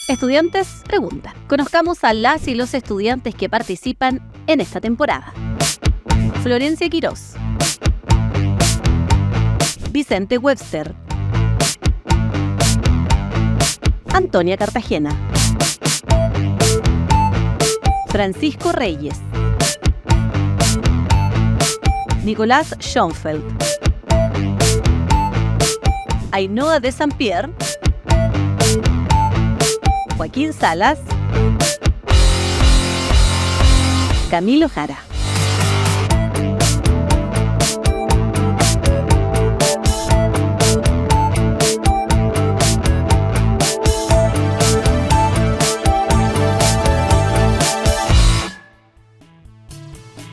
Estudiantes preguntan. Conozcamos a las y los estudiantes que participan en esta temporada. Florencia Quirós, Vicente Webster, Antonia Cartagena, Francisco Reyes, Nicolás Schoenfeld, Ainhoa de Saint-Pierre, Joaquín Salas, Camilo Jara.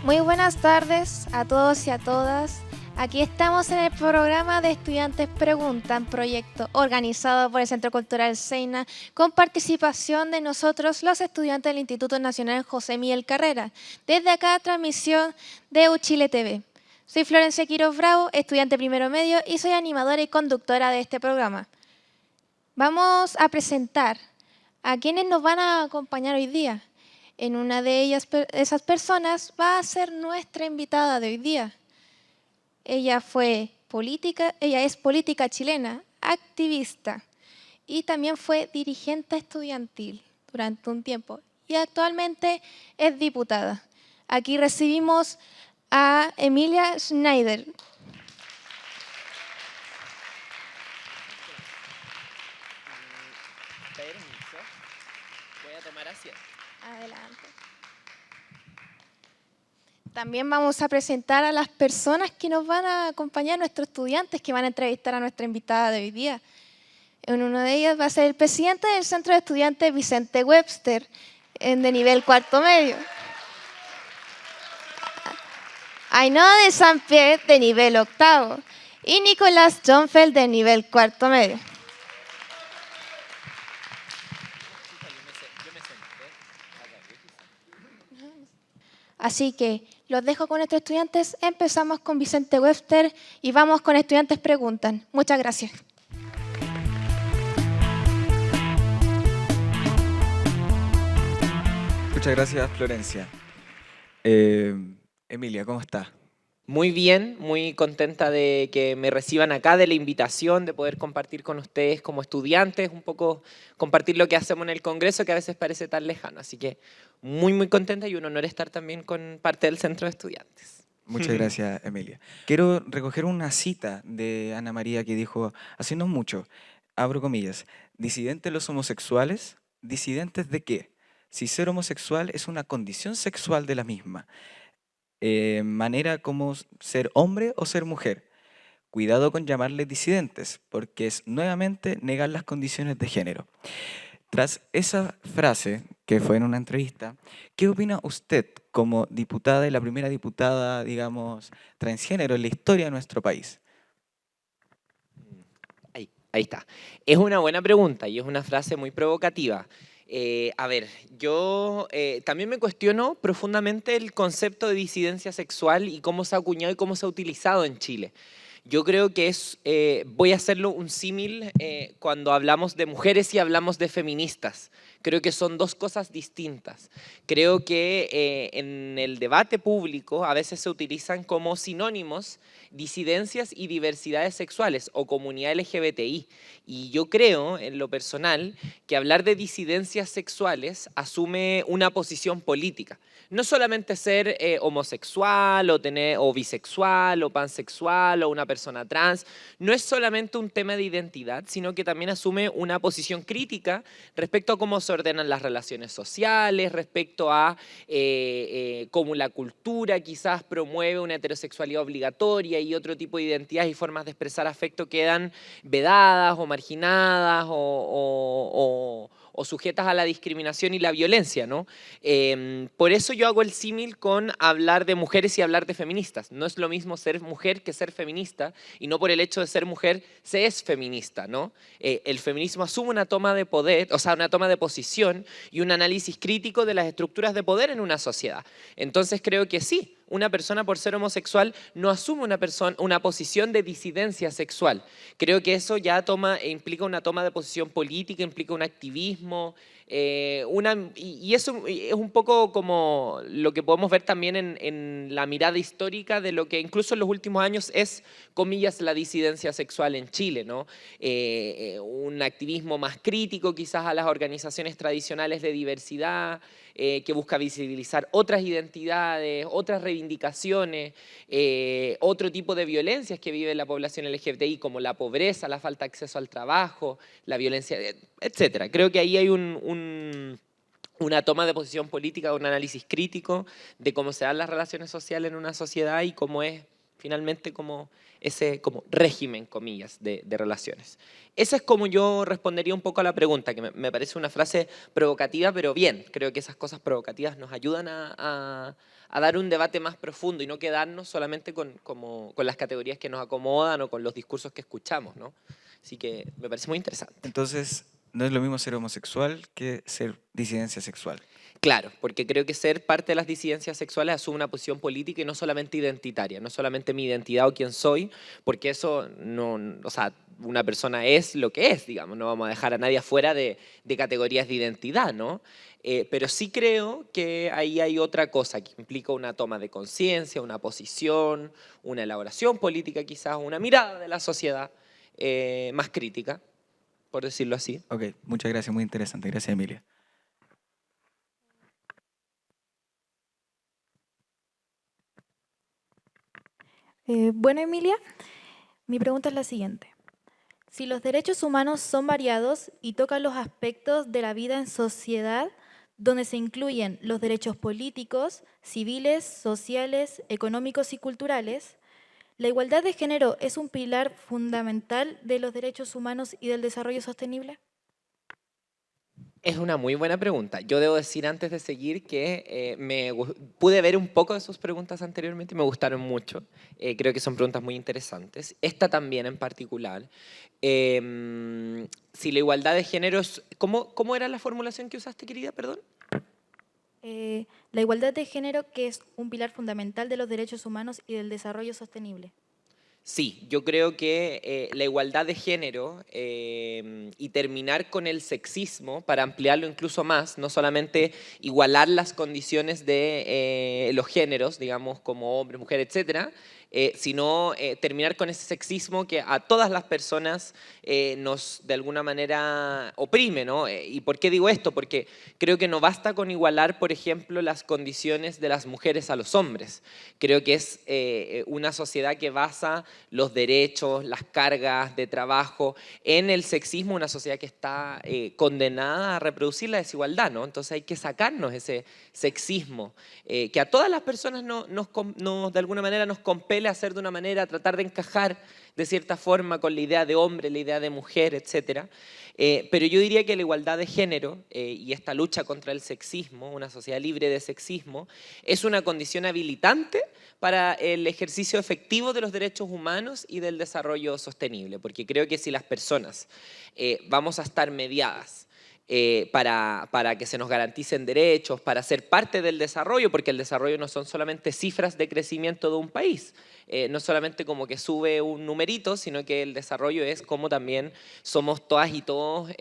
Muy buenas tardes a todos y a todas. Aquí estamos en el programa de Estudiantes Preguntan, proyecto organizado por el Centro Cultural Seina, con participación de nosotros, los estudiantes del Instituto Nacional José Miguel Carrera. Desde acá, transmisión de Uchile TV. Soy Florencia Quirós Bravo, estudiante primero medio, y soy animadora y conductora de este programa. Vamos a presentar a quienes nos van a acompañar hoy día. En una de esas personas va a ser nuestra invitada de hoy día. Ella es política chilena, activista y también fue dirigente estudiantil durante un tiempo y actualmente es diputada. Aquí recibimos a Emilia Schneider. Permiso, voy a tomar asiento. Adelante. También vamos a presentar a las personas que nos van a acompañar, nuestros estudiantes que van a entrevistar a nuestra invitada de hoy día. En uno de ellos va a ser el presidente del Centro de Estudiantes, Vicente Webster, de nivel cuarto medio. Ainhoa de Saint-Pierre, de nivel octavo. Y Nicolás Schoenfeld, de nivel cuarto medio. Así que los dejo con nuestros estudiantes. Empezamos con Vicente Webster y vamos con Estudiantes Preguntan. Muchas gracias. Muchas gracias, Florencia. Emilia, ¿cómo estás? Muy bien, muy contenta de que me reciban acá, de la invitación, de poder compartir con ustedes como estudiantes, un poco compartir lo que hacemos en el Congreso, que a veces parece tan lejano. Así que muy contenta y un honor estar también con parte del Centro de Estudiantes. Muchas gracias, Emilia. Quiero recoger una cita de Ana María que dijo, hace no mucho, abro comillas, ¿disidentes los homosexuales? ¿Disidentes de qué? Si ser homosexual es una condición sexual de la misma. Manera como ser hombre o ser mujer. Cuidado con llamarles disidentes, porque es nuevamente negar las condiciones de género. Tras esa frase, que fue en una entrevista, ¿qué opina usted como diputada y la primera diputada, digamos, transgénero en la historia de nuestro país? Ahí está. Es una buena pregunta y es una frase muy provocativa. A ver, yo también me cuestiono profundamente el concepto de disidencia sexual y cómo se ha acuñado y cómo se ha utilizado en Chile. Yo creo que voy a hacerlo un símil cuando hablamos de mujeres y hablamos de feministas. Creo que son dos cosas distintas. Creo que en el debate público a veces se utilizan como sinónimos disidencias y diversidades sexuales o comunidad LGBTI. Y yo creo, en lo personal, que hablar de disidencias sexuales asume una posición política. No solamente ser homosexual o bisexual o pansexual o una persona trans, no es solamente un tema de identidad, sino que también asume una posición crítica respecto a cómo se ordenan las relaciones sociales, respecto a cómo la cultura quizás promueve una heterosexualidad obligatoria y otro tipo de identidades y formas de expresar afecto quedan vedadas o marginadas o sujetas a la discriminación y la violencia, ¿no? Por eso yo hago el símil con hablar de mujeres y hablar de feministas. No es lo mismo ser mujer que ser feminista, y no por el hecho de ser mujer se es feminista, ¿no? El feminismo asume una toma de poder, o sea, una toma de posición y un análisis crítico de las estructuras de poder en una sociedad. Entonces creo que sí, una persona por ser homosexual no asume una posición de disidencia sexual. Creo que eso ya implica una toma de posición política, implica un activismo, y eso es un poco como lo que podemos ver también en la mirada histórica de lo que incluso en los últimos años es, comillas, la disidencia sexual en Chile, ¿no? Un activismo más crítico quizás a las organizaciones tradicionales de diversidad, que busca visibilizar otras identidades, otras reivindicaciones, otro tipo de violencias que vive la población LGBTI, como la pobreza, la falta de acceso al trabajo, la violencia, etcétera. Creo que ahí hay una toma de posición política, un análisis crítico de cómo se dan las relaciones sociales en una sociedad y cómo es finalmente como ese régimen, comillas, de relaciones. Esa es como yo respondería un poco a la pregunta, que me parece una frase provocativa, pero bien, creo que esas cosas provocativas nos ayudan a dar un debate más profundo y no quedarnos solamente con las categorías que nos acomodan o con los discursos que escuchamos, ¿no? Así que me parece muy interesante. Entonces, no es lo mismo ser homosexual que ser disidencia sexual. Claro, porque creo que ser parte de las disidencias sexuales asume una posición política y no solamente identitaria, no solamente mi identidad o quién soy, porque eso no, o sea, una persona es lo que es, digamos, no vamos a dejar a nadie afuera de categorías de identidad, ¿no? Pero sí creo que ahí hay otra cosa que implica una toma de conciencia, una posición, una elaboración política quizás, una mirada de la sociedad más crítica, por decirlo así. Ok, muchas gracias, muy interesante. Gracias, Emilia. Bueno, Emilia, mi pregunta es la siguiente. Si los derechos humanos son variados y tocan los aspectos de la vida en sociedad, donde se incluyen los derechos políticos, civiles, sociales, económicos y culturales, ¿la igualdad de género es un pilar fundamental de los derechos humanos y del desarrollo sostenible? Es una muy buena pregunta. Yo debo decir antes de seguir que pude ver un poco de sus preguntas anteriormente y me gustaron mucho. Creo que son preguntas muy interesantes. Esta también en particular. Si la igualdad de géneros... ¿Cómo era la formulación que usaste, querida? Perdón. La igualdad de género, que es un pilar fundamental de los derechos humanos y del desarrollo sostenible. Sí, yo creo que la igualdad de género y terminar con el sexismo, para ampliarlo incluso más, no solamente igualar las condiciones de los géneros, digamos, como hombres, mujeres, etcétera, sino terminar con ese sexismo que a todas las personas nos de alguna manera oprime, ¿no? ¿Y por qué digo esto? Porque creo que no basta con igualar, por ejemplo, las condiciones de las mujeres a los hombres. Creo que es una sociedad que basa los derechos, las cargas de trabajo en el sexismo, una sociedad que está condenada a reproducir la desigualdad, ¿no? Entonces hay que sacarnos ese sexismo que a todas las personas de alguna manera nos compele a hacer de una manera, a tratar de encajar de cierta forma con la idea de hombre, la idea de mujer, etc. Pero yo diría que la igualdad de género y esta lucha contra el sexismo, una sociedad libre de sexismo, es una condición habilitante para el ejercicio efectivo de los derechos humanos y del desarrollo sostenible, porque creo que si las personas vamos a estar mediadas para que se nos garanticen derechos, para ser parte del desarrollo, porque el desarrollo no son solamente cifras de crecimiento de un país, no solamente como que sube un numerito, sino que el desarrollo es como también somos todas y todos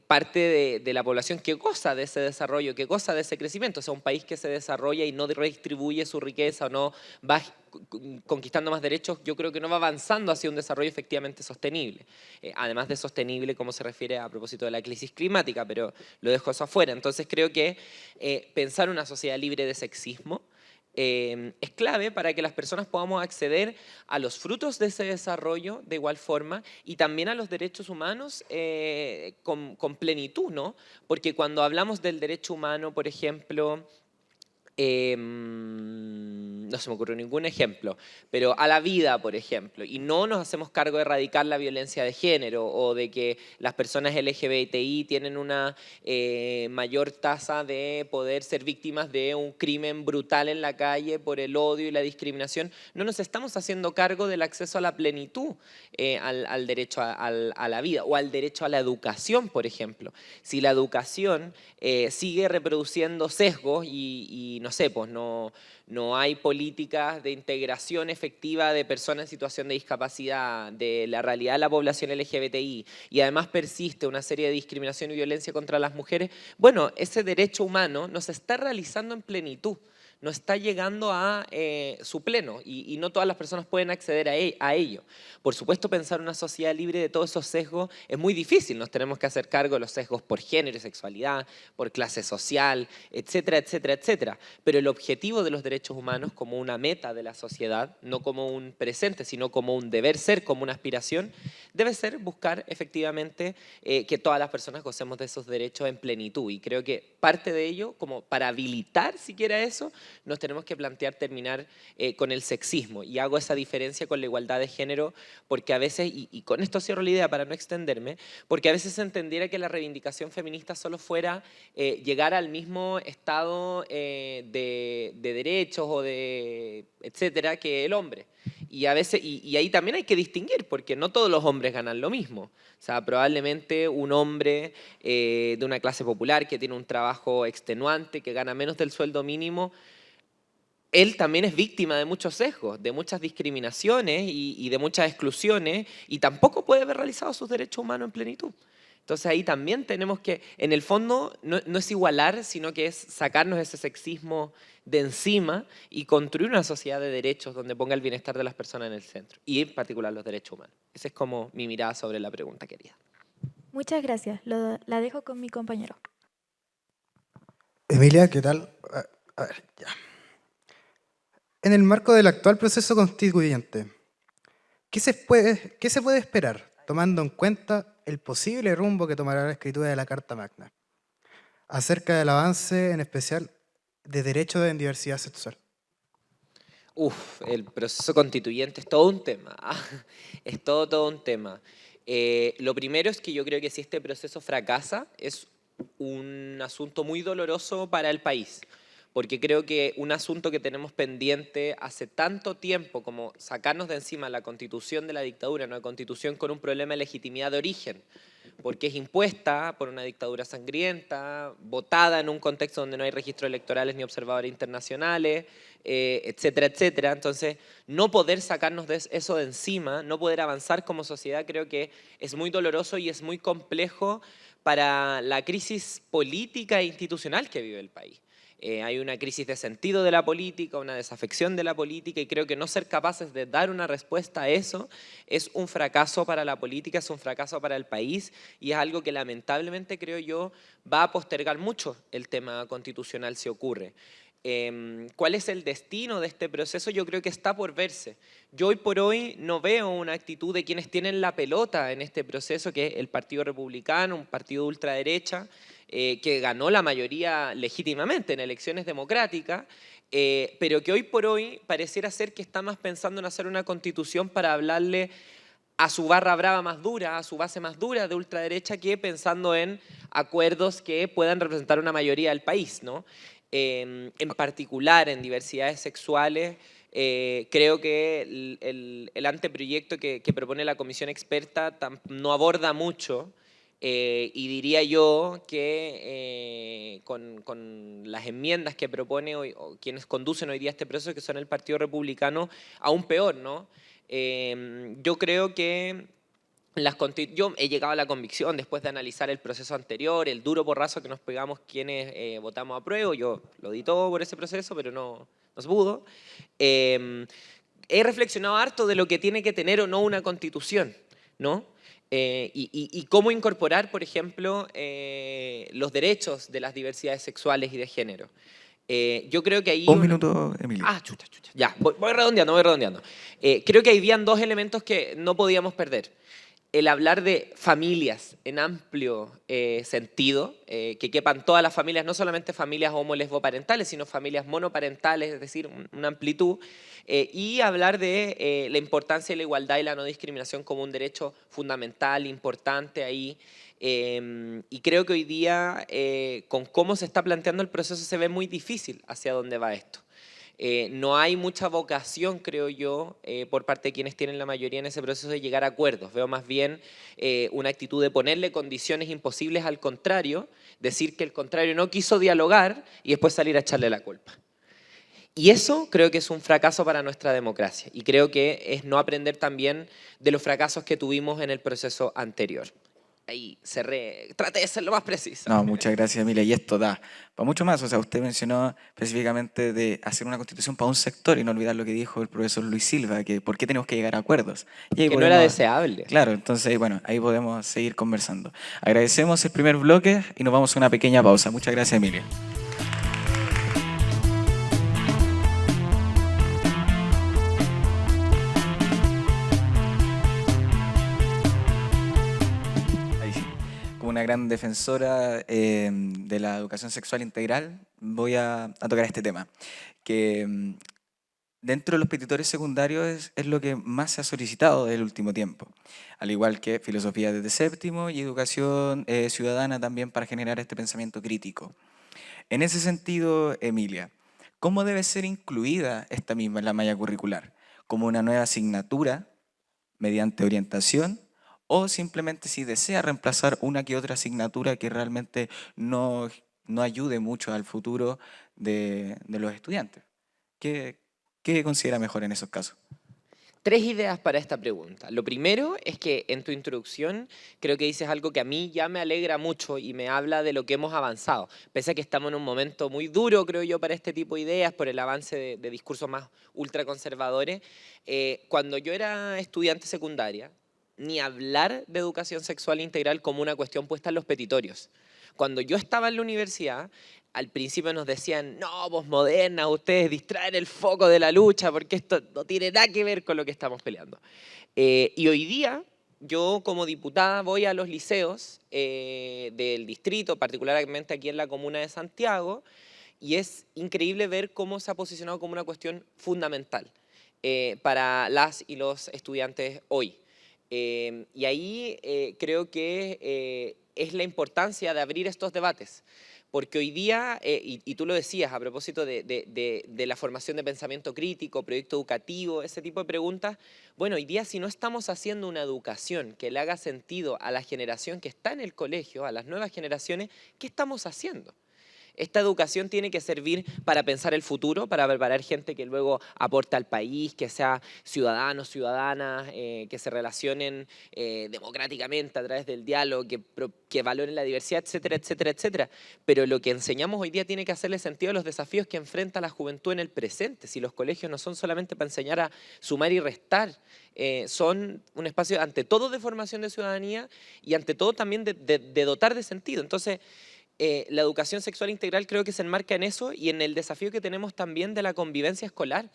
parte de la población que goza de ese desarrollo, que goza de ese crecimiento. O sea, un país que se desarrolla y no redistribuye su riqueza o no va conquistando más derechos, yo creo que no va avanzando hacia un desarrollo efectivamente sostenible. Además de sostenible, como se refiere a propósito de la crisis climática, pero lo dejo eso afuera. Entonces creo que pensar una sociedad libre de sexismo es clave para que las personas podamos acceder a los frutos de ese desarrollo de igual forma y también a los derechos humanos con plenitud, ¿no? Porque cuando hablamos del derecho humano, por ejemplo, no se me ocurrió ningún ejemplo, pero a la vida, por ejemplo, y no nos hacemos cargo de erradicar la violencia de género o de que las personas LGBTI tienen una mayor tasa de poder ser víctimas de un crimen brutal en la calle por el odio y la discriminación, no nos estamos haciendo cargo del acceso a la plenitud, al derecho a la vida o al derecho a la educación, por ejemplo. Si la educación sigue reproduciendo sesgos y nos no sé, pues no hay políticas de integración efectiva de personas en situación de discapacidad, de la realidad de la población LGBTI, y además persiste una serie de discriminación y violencia contra las mujeres, bueno, ese derecho humano no se está realizando en plenitud, no está llegando a su pleno y no todas las personas pueden acceder a ello. Por supuesto, pensar una sociedad libre de todos esos sesgos es muy difícil. Nos tenemos que hacer cargo de los sesgos por género y sexualidad, por clase social, etcétera, etcétera, etcétera. Pero el objetivo de los derechos humanos como una meta de la sociedad, no como un presente, sino como un deber ser, como una aspiración, debe ser buscar efectivamente que todas las personas gocemos de esos derechos en plenitud. Y creo que parte de ello, como para habilitar siquiera eso, nos tenemos que plantear terminar con el sexismo. Y hago esa diferencia con la igualdad de género porque a veces, y con esto cierro la idea para no extenderme, porque a veces se entendiera que la reivindicación feminista solo fuera llegar al mismo estado de derechos o de etcétera que el hombre. Y a veces, y ahí también hay que distinguir, porque no todos los hombres ganan lo mismo. O sea, probablemente un hombre de una clase popular que tiene un trabajo extenuante, que gana menos del sueldo mínimo, él también es víctima de muchos sesgos, de muchas discriminaciones y de muchas exclusiones, y tampoco puede haber realizado sus derechos humanos en plenitud. Entonces ahí también tenemos que, en el fondo, no es igualar, sino que es sacarnos ese sexismo de encima y construir una sociedad de derechos donde ponga el bienestar de las personas en el centro, y en particular los derechos humanos. Esa es como mi mirada sobre la pregunta, querida. Muchas gracias. La dejo con mi compañero. Emilia, ¿qué tal? A ver, ya. En el marco del actual proceso constituyente, ¿qué se puede esperar, tomando en cuenta el posible rumbo que tomará la escritura de la Carta Magna, acerca del avance, en especial, de derechos en diversidad sexual? El proceso constituyente es todo un tema, es todo un tema. Lo primero es que yo creo que si este proceso fracasa, es un asunto muy doloroso para el país, porque creo que un asunto que tenemos pendiente hace tanto tiempo como sacarnos de encima la constitución de la dictadura, una constitución con un problema de legitimidad de origen, porque es impuesta por una dictadura sangrienta, votada en un contexto donde no hay registros electorales ni observadores internacionales, etcétera, etcétera. Entonces, no poder sacarnos de eso de encima, no poder avanzar como sociedad, creo que es muy doloroso y es muy complejo para la crisis política e institucional que vive el país. Hay una crisis de sentido de la política, una desafección de la política, y creo que no ser capaces de dar una respuesta a eso es un fracaso para la política, es un fracaso para el país, y es algo que lamentablemente, creo yo, va a postergar mucho el tema constitucional si ocurre. ¿Cuál es el destino de este proceso? Yo creo que está por verse. Yo hoy por hoy no veo una actitud de quienes tienen la pelota en este proceso, que es el Partido Republicano, un partido de ultraderecha, que ganó la mayoría legítimamente en elecciones democráticas, pero que hoy por hoy pareciera ser que está más pensando en hacer una constitución para hablarle a su barra brava más dura, a su base más dura de ultraderecha, que pensando en acuerdos que puedan representar una mayoría del país, ¿no? En particular en diversidades sexuales, creo que el anteproyecto que propone la comisión experta no aborda mucho, y diría yo que con las enmiendas que propone hoy, o quienes conducen hoy día este proceso, que son el Partido Republicano, aún peor, ¿no? Yo creo que yo he llegado a la convicción, después de analizar el proceso anterior, el duro porrazo que nos pegamos quienes votamos a prueba, yo lo di todo por ese proceso, pero no se pudo. He reflexionado harto de lo que tiene que tener o no una constitución, ¿no? Y cómo incorporar, por ejemplo, los derechos de las diversidades sexuales y de género. Yo creo que ahí... Un minuto, Emilio. Chucha. Ya, voy redondeando. Creo que habían dos elementos que no podíamos perder. El hablar de familias en amplio sentido, que quepan todas las familias, no solamente familias homo-lesboparentales, sino familias monoparentales, es decir, una amplitud, y hablar de la importancia de la igualdad y la no discriminación como un derecho fundamental, importante ahí. Y creo que hoy día, con cómo se está planteando el proceso, se ve muy difícil hacia dónde va esto. No hay mucha vocación, creo yo, por parte de quienes tienen la mayoría en ese proceso de llegar a acuerdos. Veo más bien una actitud de ponerle condiciones imposibles al contrario, decir que el contrario no quiso dialogar y después salir a echarle la culpa. Y eso creo que es un fracaso para nuestra democracia y creo que es no aprender también de los fracasos que tuvimos en el proceso anterior. Ahí cerré, traté de ser lo más preciso. No, muchas gracias, Emilia. Y esto da para mucho más. O sea, usted mencionó específicamente de hacer una constitución para un sector y no olvidar lo que dijo el profesor Luis Silva, que por qué tenemos que llegar a acuerdos. Y ahí Que no era podemos- deseable. Claro, entonces, bueno, ahí podemos seguir conversando. Agradecemos el primer bloque y nos vamos a una pequeña pausa. Muchas gracias, Emilia. Ahí sí. Como una gran defensora de la educación sexual integral, voy a tocar este tema, que dentro de los petitores secundarios es lo que más se ha solicitado del último tiempo, al igual que filosofía desde séptimo y educación ciudadana también para generar este pensamiento crítico. En ese sentido, Emilia, ¿cómo debe ser incluida esta misma en la malla curricular? ¿Como una nueva asignatura mediante orientación o simplemente si desea reemplazar una que otra asignatura que realmente no ayude mucho al futuro de los estudiantes? ¿Qué considera mejor en esos casos? 3 ideas para esta pregunta. Lo primero es que en tu introducción creo que dices algo que a mí ya me alegra mucho y me habla de lo que hemos avanzado. Pese a que estamos en un momento muy duro, creo yo, para este tipo de ideas, por el avance de discursos más ultraconservadores. Cuando yo era estudiante secundaria, ni hablar de educación sexual integral como una cuestión puesta en los petitorios. Cuando yo estaba en la universidad, al principio nos decían, no, posmoderna, ustedes distraen el foco de la lucha porque esto no tiene nada que ver con lo que estamos peleando. Y hoy día, yo como diputada voy a los liceos del distrito, particularmente aquí en la comuna de Santiago, y es increíble ver cómo se ha posicionado como una cuestión fundamental para las y los estudiantes hoy. Y ahí creo que es la importancia de abrir estos debates. Porque hoy día, y tú lo decías a propósito de la formación de pensamiento crítico, proyecto educativo, ese tipo de preguntas, bueno, hoy día si no estamos haciendo una educación que le haga sentido a la generación que está en el colegio, a las nuevas generaciones, ¿qué estamos haciendo? Esta educación tiene que servir para pensar el futuro, para preparar gente que luego aporte al país, que sea ciudadanos, ciudadanas, que se relacionen democráticamente a través del diálogo, que valoren la diversidad, etcétera, etcétera, etcétera. Pero lo que enseñamos hoy día tiene que hacerle sentido a los desafíos que enfrenta la juventud en el presente. Si los colegios no son solamente para enseñar a sumar y restar, son un espacio ante todo de formación de ciudadanía y ante todo también de dotar de sentido. Entonces, la educación sexual integral creo que se enmarca en eso y en el desafío que tenemos también de la convivencia escolar.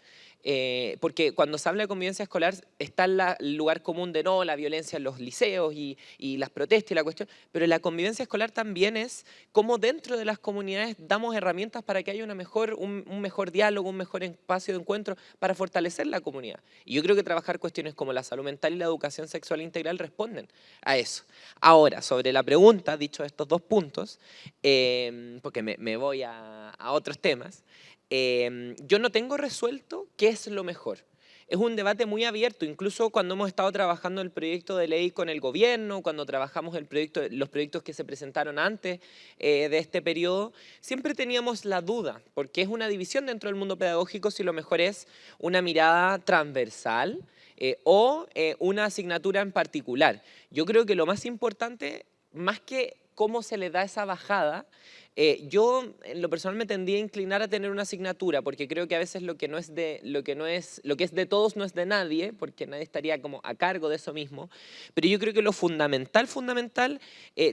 Porque cuando se habla de convivencia escolar está el lugar común de no, la violencia en los liceos y las protestas y la cuestión, pero la convivencia escolar también es cómo dentro de las comunidades damos herramientas para que haya un mejor diálogo, un mejor espacio de encuentro para fortalecer la comunidad. Y yo creo que trabajar cuestiones como la salud mental y la educación sexual integral responden a eso. Ahora, sobre la pregunta, dicho estos 2 puntos, porque me voy a otros temas, yo no tengo resuelto qué es lo mejor. Es un debate muy abierto, incluso cuando hemos estado trabajando el proyecto de ley con el gobierno, cuando trabajamos los proyectos que se presentaron antes de este periodo, siempre teníamos la duda, porque es una división dentro del mundo pedagógico si lo mejor es una mirada transversal o una asignatura en particular. Yo creo que lo más importante, más que cómo se le da esa bajada, yo en lo personal me tendría a inclinar a tener una asignatura, porque creo que a veces lo que es de todos no es de nadie, porque nadie estaría como a cargo de eso mismo, pero yo creo que lo fundamental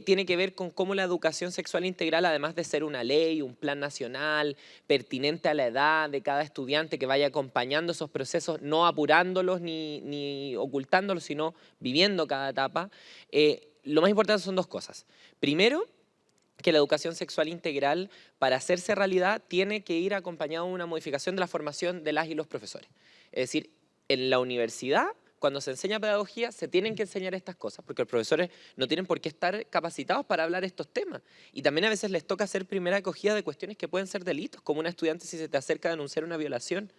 tiene que ver con cómo la educación sexual integral, además de ser una ley, un plan nacional, pertinente a la edad de cada estudiante que vaya acompañando esos procesos, no apurándolos ni ocultándolos, sino viviendo cada etapa, lo más importante son 2 cosas. Primero, que la educación sexual integral, para hacerse realidad, tiene que ir acompañado de una modificación de la formación de las y los profesores. Es decir, en la universidad, cuando se enseña pedagogía, se tienen que enseñar estas cosas, porque los profesores no tienen por qué estar capacitados para hablar estos temas. Y también a veces les toca hacer primera acogida de cuestiones que pueden ser delitos, como una estudiante si se te acerca a denunciar una violación.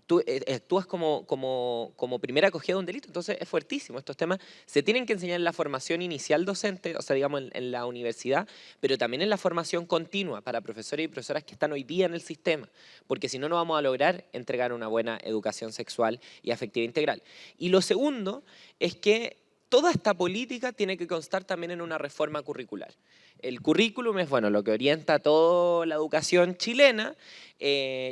tú actúas como primera acogida de un delito. Entonces es fuertísimo. Estos temas se tienen que enseñar en la formación inicial docente, o sea, digamos en la universidad, pero también en la formación continua para profesores y profesoras que están hoy día en el sistema, porque si no, no vamos a lograr entregar una buena educación sexual y afectiva integral. Y lo segundo es que toda esta política tiene que constar también en una reforma curricular. El currículum es, bueno, lo que orienta toda la educación chilena.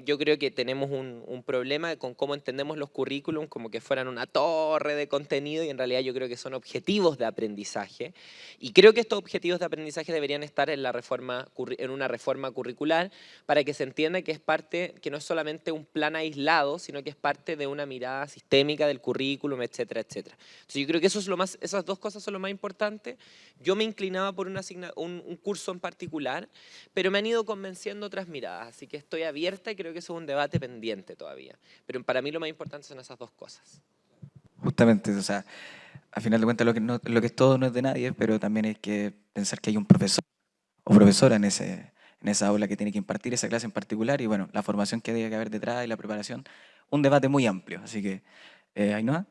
Yo creo que tenemos un problema con cómo entendemos los currículums, como que fueran una torre de contenido, y en realidad yo creo que son objetivos de aprendizaje. Y creo que estos objetivos de aprendizaje deberían estar en una reforma curricular, para que se entienda que es parte, que no es solamente un plan aislado, sino que es parte de una mirada sistémica del currículum, etcétera, etcétera. Entonces yo creo que eso es esas dos cosas son lo más importante. Yo me inclinaba por un curso en particular, pero me han ido convenciendo otras miradas, así que estoy abierta y creo que eso es un debate pendiente todavía. Pero para mí lo más importante son esas dos cosas. Justamente, o sea, al final de cuentas lo que es todo no es de nadie, pero también hay que pensar que hay un profesor o profesora en esa aula que tiene que impartir esa clase en particular, y bueno, la formación que debe haber detrás y la preparación, un debate muy amplio. Así que, Ainhoa.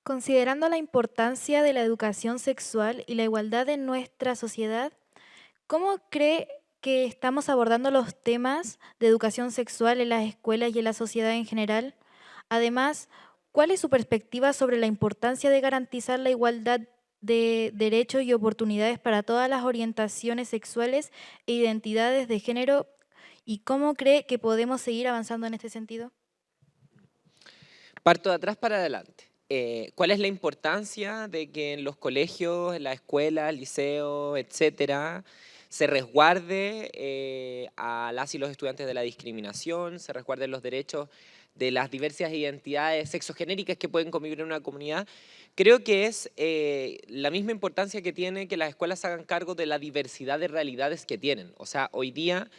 Considerando la importancia de la educación sexual y la igualdad en nuestra sociedad, ¿cómo cree que estamos abordando los temas de educación sexual en las escuelas y en la sociedad en general? Además, ¿cuál es su perspectiva sobre la importancia de garantizar la igualdad de derechos y oportunidades para todas las orientaciones sexuales e identidades de género? ¿Y cómo cree que podemos seguir avanzando en este sentido? Parto de atrás para adelante. ¿Cuál es la importancia de que en los colegios, en las escuelas, liceos, etcétera, se resguarde a las y los estudiantes de la discriminación, se resguarden los derechos de las diversas identidades sexogenéricas que pueden convivir en una comunidad? Creo que es la misma importancia que tiene que las escuelas se hagan cargo de la diversidad de realidades que tienen. O sea, hoy día,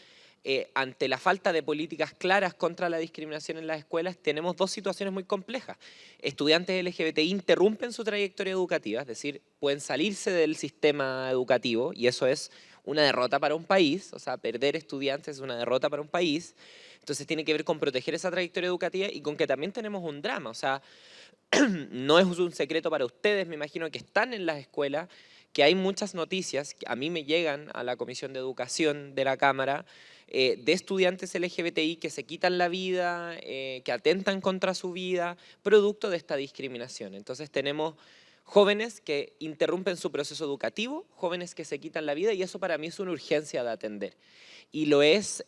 ante la falta de políticas claras contra la discriminación en las escuelas, tenemos dos situaciones muy complejas. Estudiantes LGBTI interrumpen su trayectoria educativa, es decir, pueden salirse del sistema educativo, y eso es una derrota para un país. O sea, perder estudiantes es una derrota para un país. Entonces tiene que ver con proteger esa trayectoria educativa y con que también tenemos un drama. O sea, no es un secreto para ustedes, me imagino que están en las escuelas, que hay muchas noticias que a mí me llegan a la Comisión de Educación de la Cámara, de estudiantes LGBTI que se quitan la vida, que atentan contra su vida, producto de esta discriminación. Entonces tenemos jóvenes que interrumpen su proceso educativo, jóvenes que se quitan la vida, y eso para mí es una urgencia de atender. Y lo es,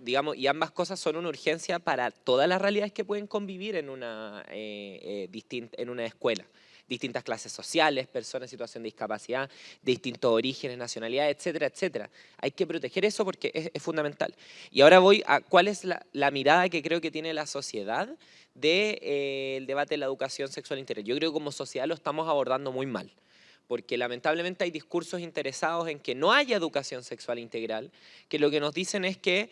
digamos, y ambas cosas son una urgencia para todas las realidades que pueden convivir en una escuela. Distintas clases sociales, personas en situación de discapacidad, de distintos orígenes, nacionalidades, etcétera, etcétera. Hay que proteger eso porque es fundamental. Y ahora voy a cuál es la mirada que creo que tiene la sociedad del debate de la educación sexual integral. Yo creo que como sociedad lo estamos abordando muy mal, porque lamentablemente hay discursos interesados en que no haya educación sexual integral, que lo que nos dicen es que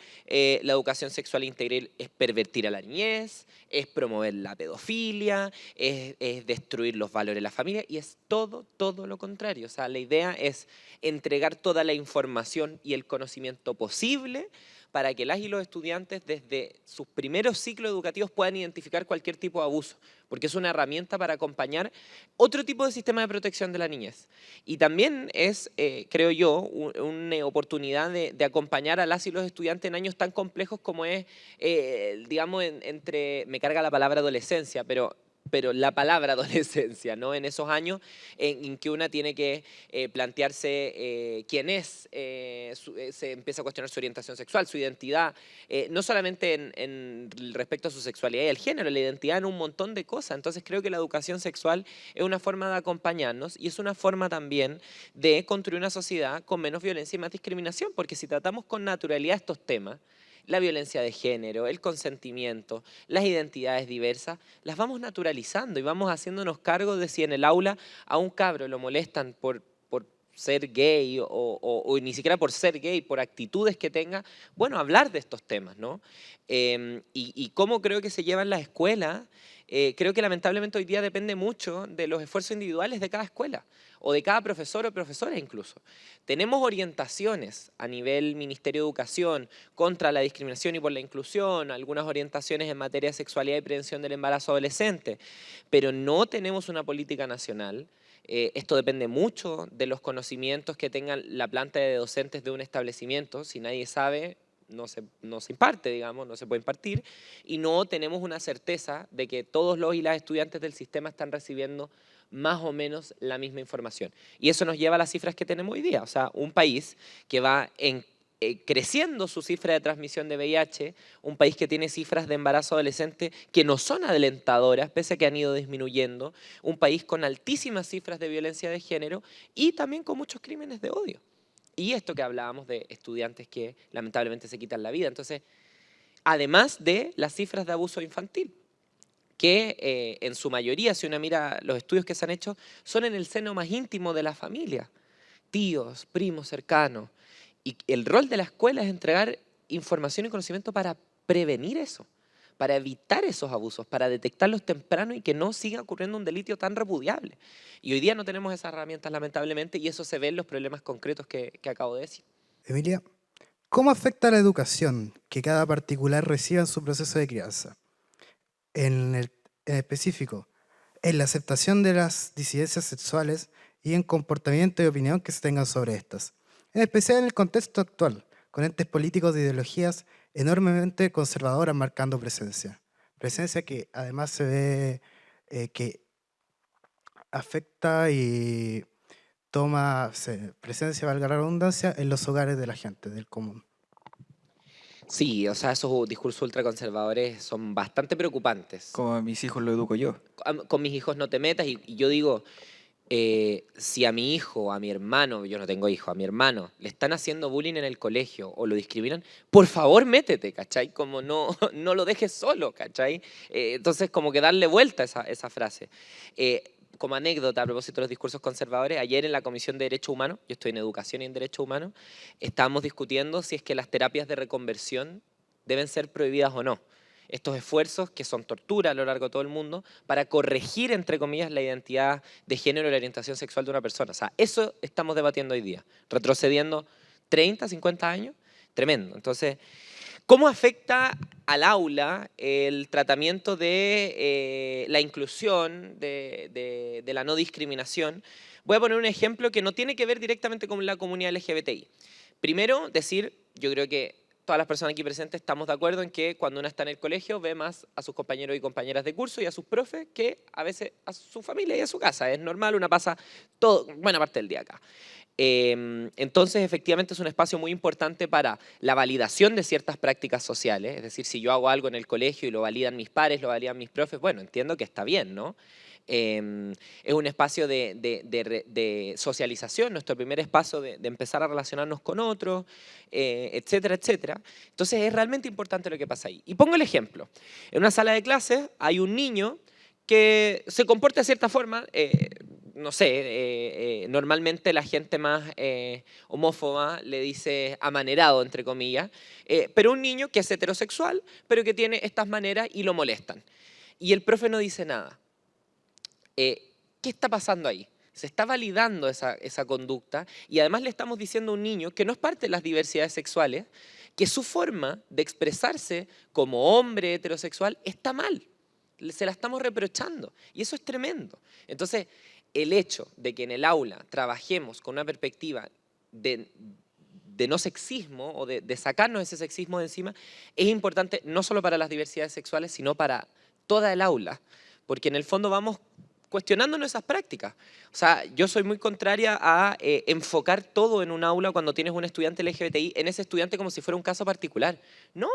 la educación sexual integral es pervertir a la niñez, es promover la pedofilia, es destruir los valores de la familia, y es todo lo contrario. O sea, la idea es entregar toda la información y el conocimiento posible para que las y los estudiantes desde sus primeros ciclos educativos puedan identificar cualquier tipo de abuso, porque es una herramienta para acompañar otro tipo de sistema de protección de la niñez. Y también es, creo yo, una oportunidad de acompañar a las y los estudiantes en años tan complejos como es, digamos, me carga la palabra adolescencia, pero la palabra adolescencia, ¿no? En esos años en que una tiene que plantearse quién es, se empieza a cuestionar su orientación sexual, su identidad, no solamente en respecto a su sexualidad y el género, la identidad en un montón de cosas. Entonces creo que la educación sexual es una forma de acompañarnos y es una forma también de construir una sociedad con menos violencia y más discriminación, porque si tratamos con naturalidad estos temas, la violencia de género, el consentimiento, las identidades diversas, las vamos naturalizando y vamos haciéndonos cargo de si en el aula a un cabro lo molestan por ser gay o ni siquiera por ser gay, por actitudes que tenga, bueno, hablar de estos temas, ¿no? Y cómo creo que se llevan las escuelas, creo que lamentablemente hoy día depende mucho de los esfuerzos individuales de cada escuela o de cada profesor o profesora incluso. Tenemos orientaciones a nivel Ministerio de Educación contra la discriminación y por la inclusión, algunas orientaciones en materia de sexualidad y prevención del embarazo adolescente, pero no tenemos una política nacional. Esto depende mucho de los conocimientos que tengan la planta de docentes de un establecimiento. Si nadie sabe, no se imparte, digamos, no se puede impartir, y no tenemos una certeza de que todos los y las estudiantes del sistema están recibiendo más o menos la misma información. Y eso nos lleva a las cifras que tenemos hoy día. O sea, un país que va creciendo su cifra de transmisión de VIH, un país que tiene cifras de embarazo adolescente que no son alentadoras, pese a que han ido disminuyendo, un país con altísimas cifras de violencia de género y también con muchos crímenes de odio. Y esto que hablábamos de estudiantes que lamentablemente se quitan la vida. Entonces, además de las cifras de abuso infantil, que en su mayoría, si uno mira los estudios que se han hecho, son en el seno más íntimo de la familia, tíos, primos cercanos. Y el rol de la escuela es entregar información y conocimiento para prevenir eso, para evitar esos abusos, para detectarlos temprano y que no siga ocurriendo un delito tan repudiable. Y hoy día no tenemos esas herramientas, lamentablemente, y eso se ve en los problemas concretos que acabo de decir. Emilia, ¿cómo afecta la educación que cada particular reciba en su proceso de crianza? En específico, en la aceptación de las disidencias sexuales y en comportamiento y opinión que se tengan sobre estas. En especial en el contexto actual, con entes políticos de ideologías enormemente conservadoras marcando presencia. Presencia que además se ve que afecta y toma presencia, valga la redundancia, en los hogares de la gente, del común. Sí, o sea, esos discursos ultraconservadores son bastante preocupantes. Como a mis hijos lo educo yo. Con mis hijos no te metas y yo digo, si a mi hijo, a mi hermano, yo no tengo hijo, a mi hermano, le están haciendo bullying en el colegio o lo discriminan, por favor métete, ¿cachai? Como no lo dejes solo, ¿cachai? Entonces como que darle vuelta a esa frase. Como anécdota a propósito de los discursos conservadores, ayer en la Comisión de Derechos Humanos, yo estoy en Educación y en Derechos Humanos, estábamos discutiendo si es que las terapias de reconversión deben ser prohibidas o no. Estos esfuerzos, que son tortura a lo largo de todo el mundo, para corregir, entre comillas, la identidad de género y la orientación sexual de una persona. O sea, eso estamos debatiendo hoy día, retrocediendo 30, 50 años, tremendo. Entonces, ¿cómo afecta al aula el tratamiento de la inclusión, de la no discriminación? Voy a poner un ejemplo que no tiene que ver directamente con la comunidad LGBTI. Primero, decir, yo creo que todas las personas aquí presentes estamos de acuerdo en que cuando uno está en el colegio ve más a sus compañeros y compañeras de curso y a sus profes que a veces a su familia y a su casa. Es normal, una pasa buena parte del día acá. Entonces, efectivamente, es un espacio muy importante para la validación de ciertas prácticas sociales. Es decir, si yo hago algo en el colegio y lo validan mis pares, lo validan mis profes, bueno, entiendo que está bien, ¿no? Es un espacio de socialización, nuestro primer espacio de empezar a relacionarnos con otros, etcétera, etcétera. Entonces es realmente importante lo que pasa ahí. Y pongo el ejemplo. En una sala de clases hay un niño que se comporta de cierta forma, no sé, normalmente la gente más homófoba le dice amanerado, entre comillas, pero un niño que es heterosexual, pero que tiene estas maneras y lo molestan. Y el profe no dice nada. ¿Qué está pasando ahí? Se está validando esa conducta y además le estamos diciendo a un niño que no es parte de las diversidades sexuales, que su forma de expresarse como hombre heterosexual está mal. Se la estamos reprochando y eso es tremendo. Entonces, el hecho de que en el aula trabajemos con una perspectiva de no sexismo o de sacarnos ese sexismo de encima es importante no solo para las diversidades sexuales, sino para toda el aula, porque en el fondo vamos cuestionándonos esas prácticas. O sea, yo soy muy contraria a enfocar todo en un aula cuando tienes un estudiante LGBTI, en ese estudiante como si fuera un caso particular. No,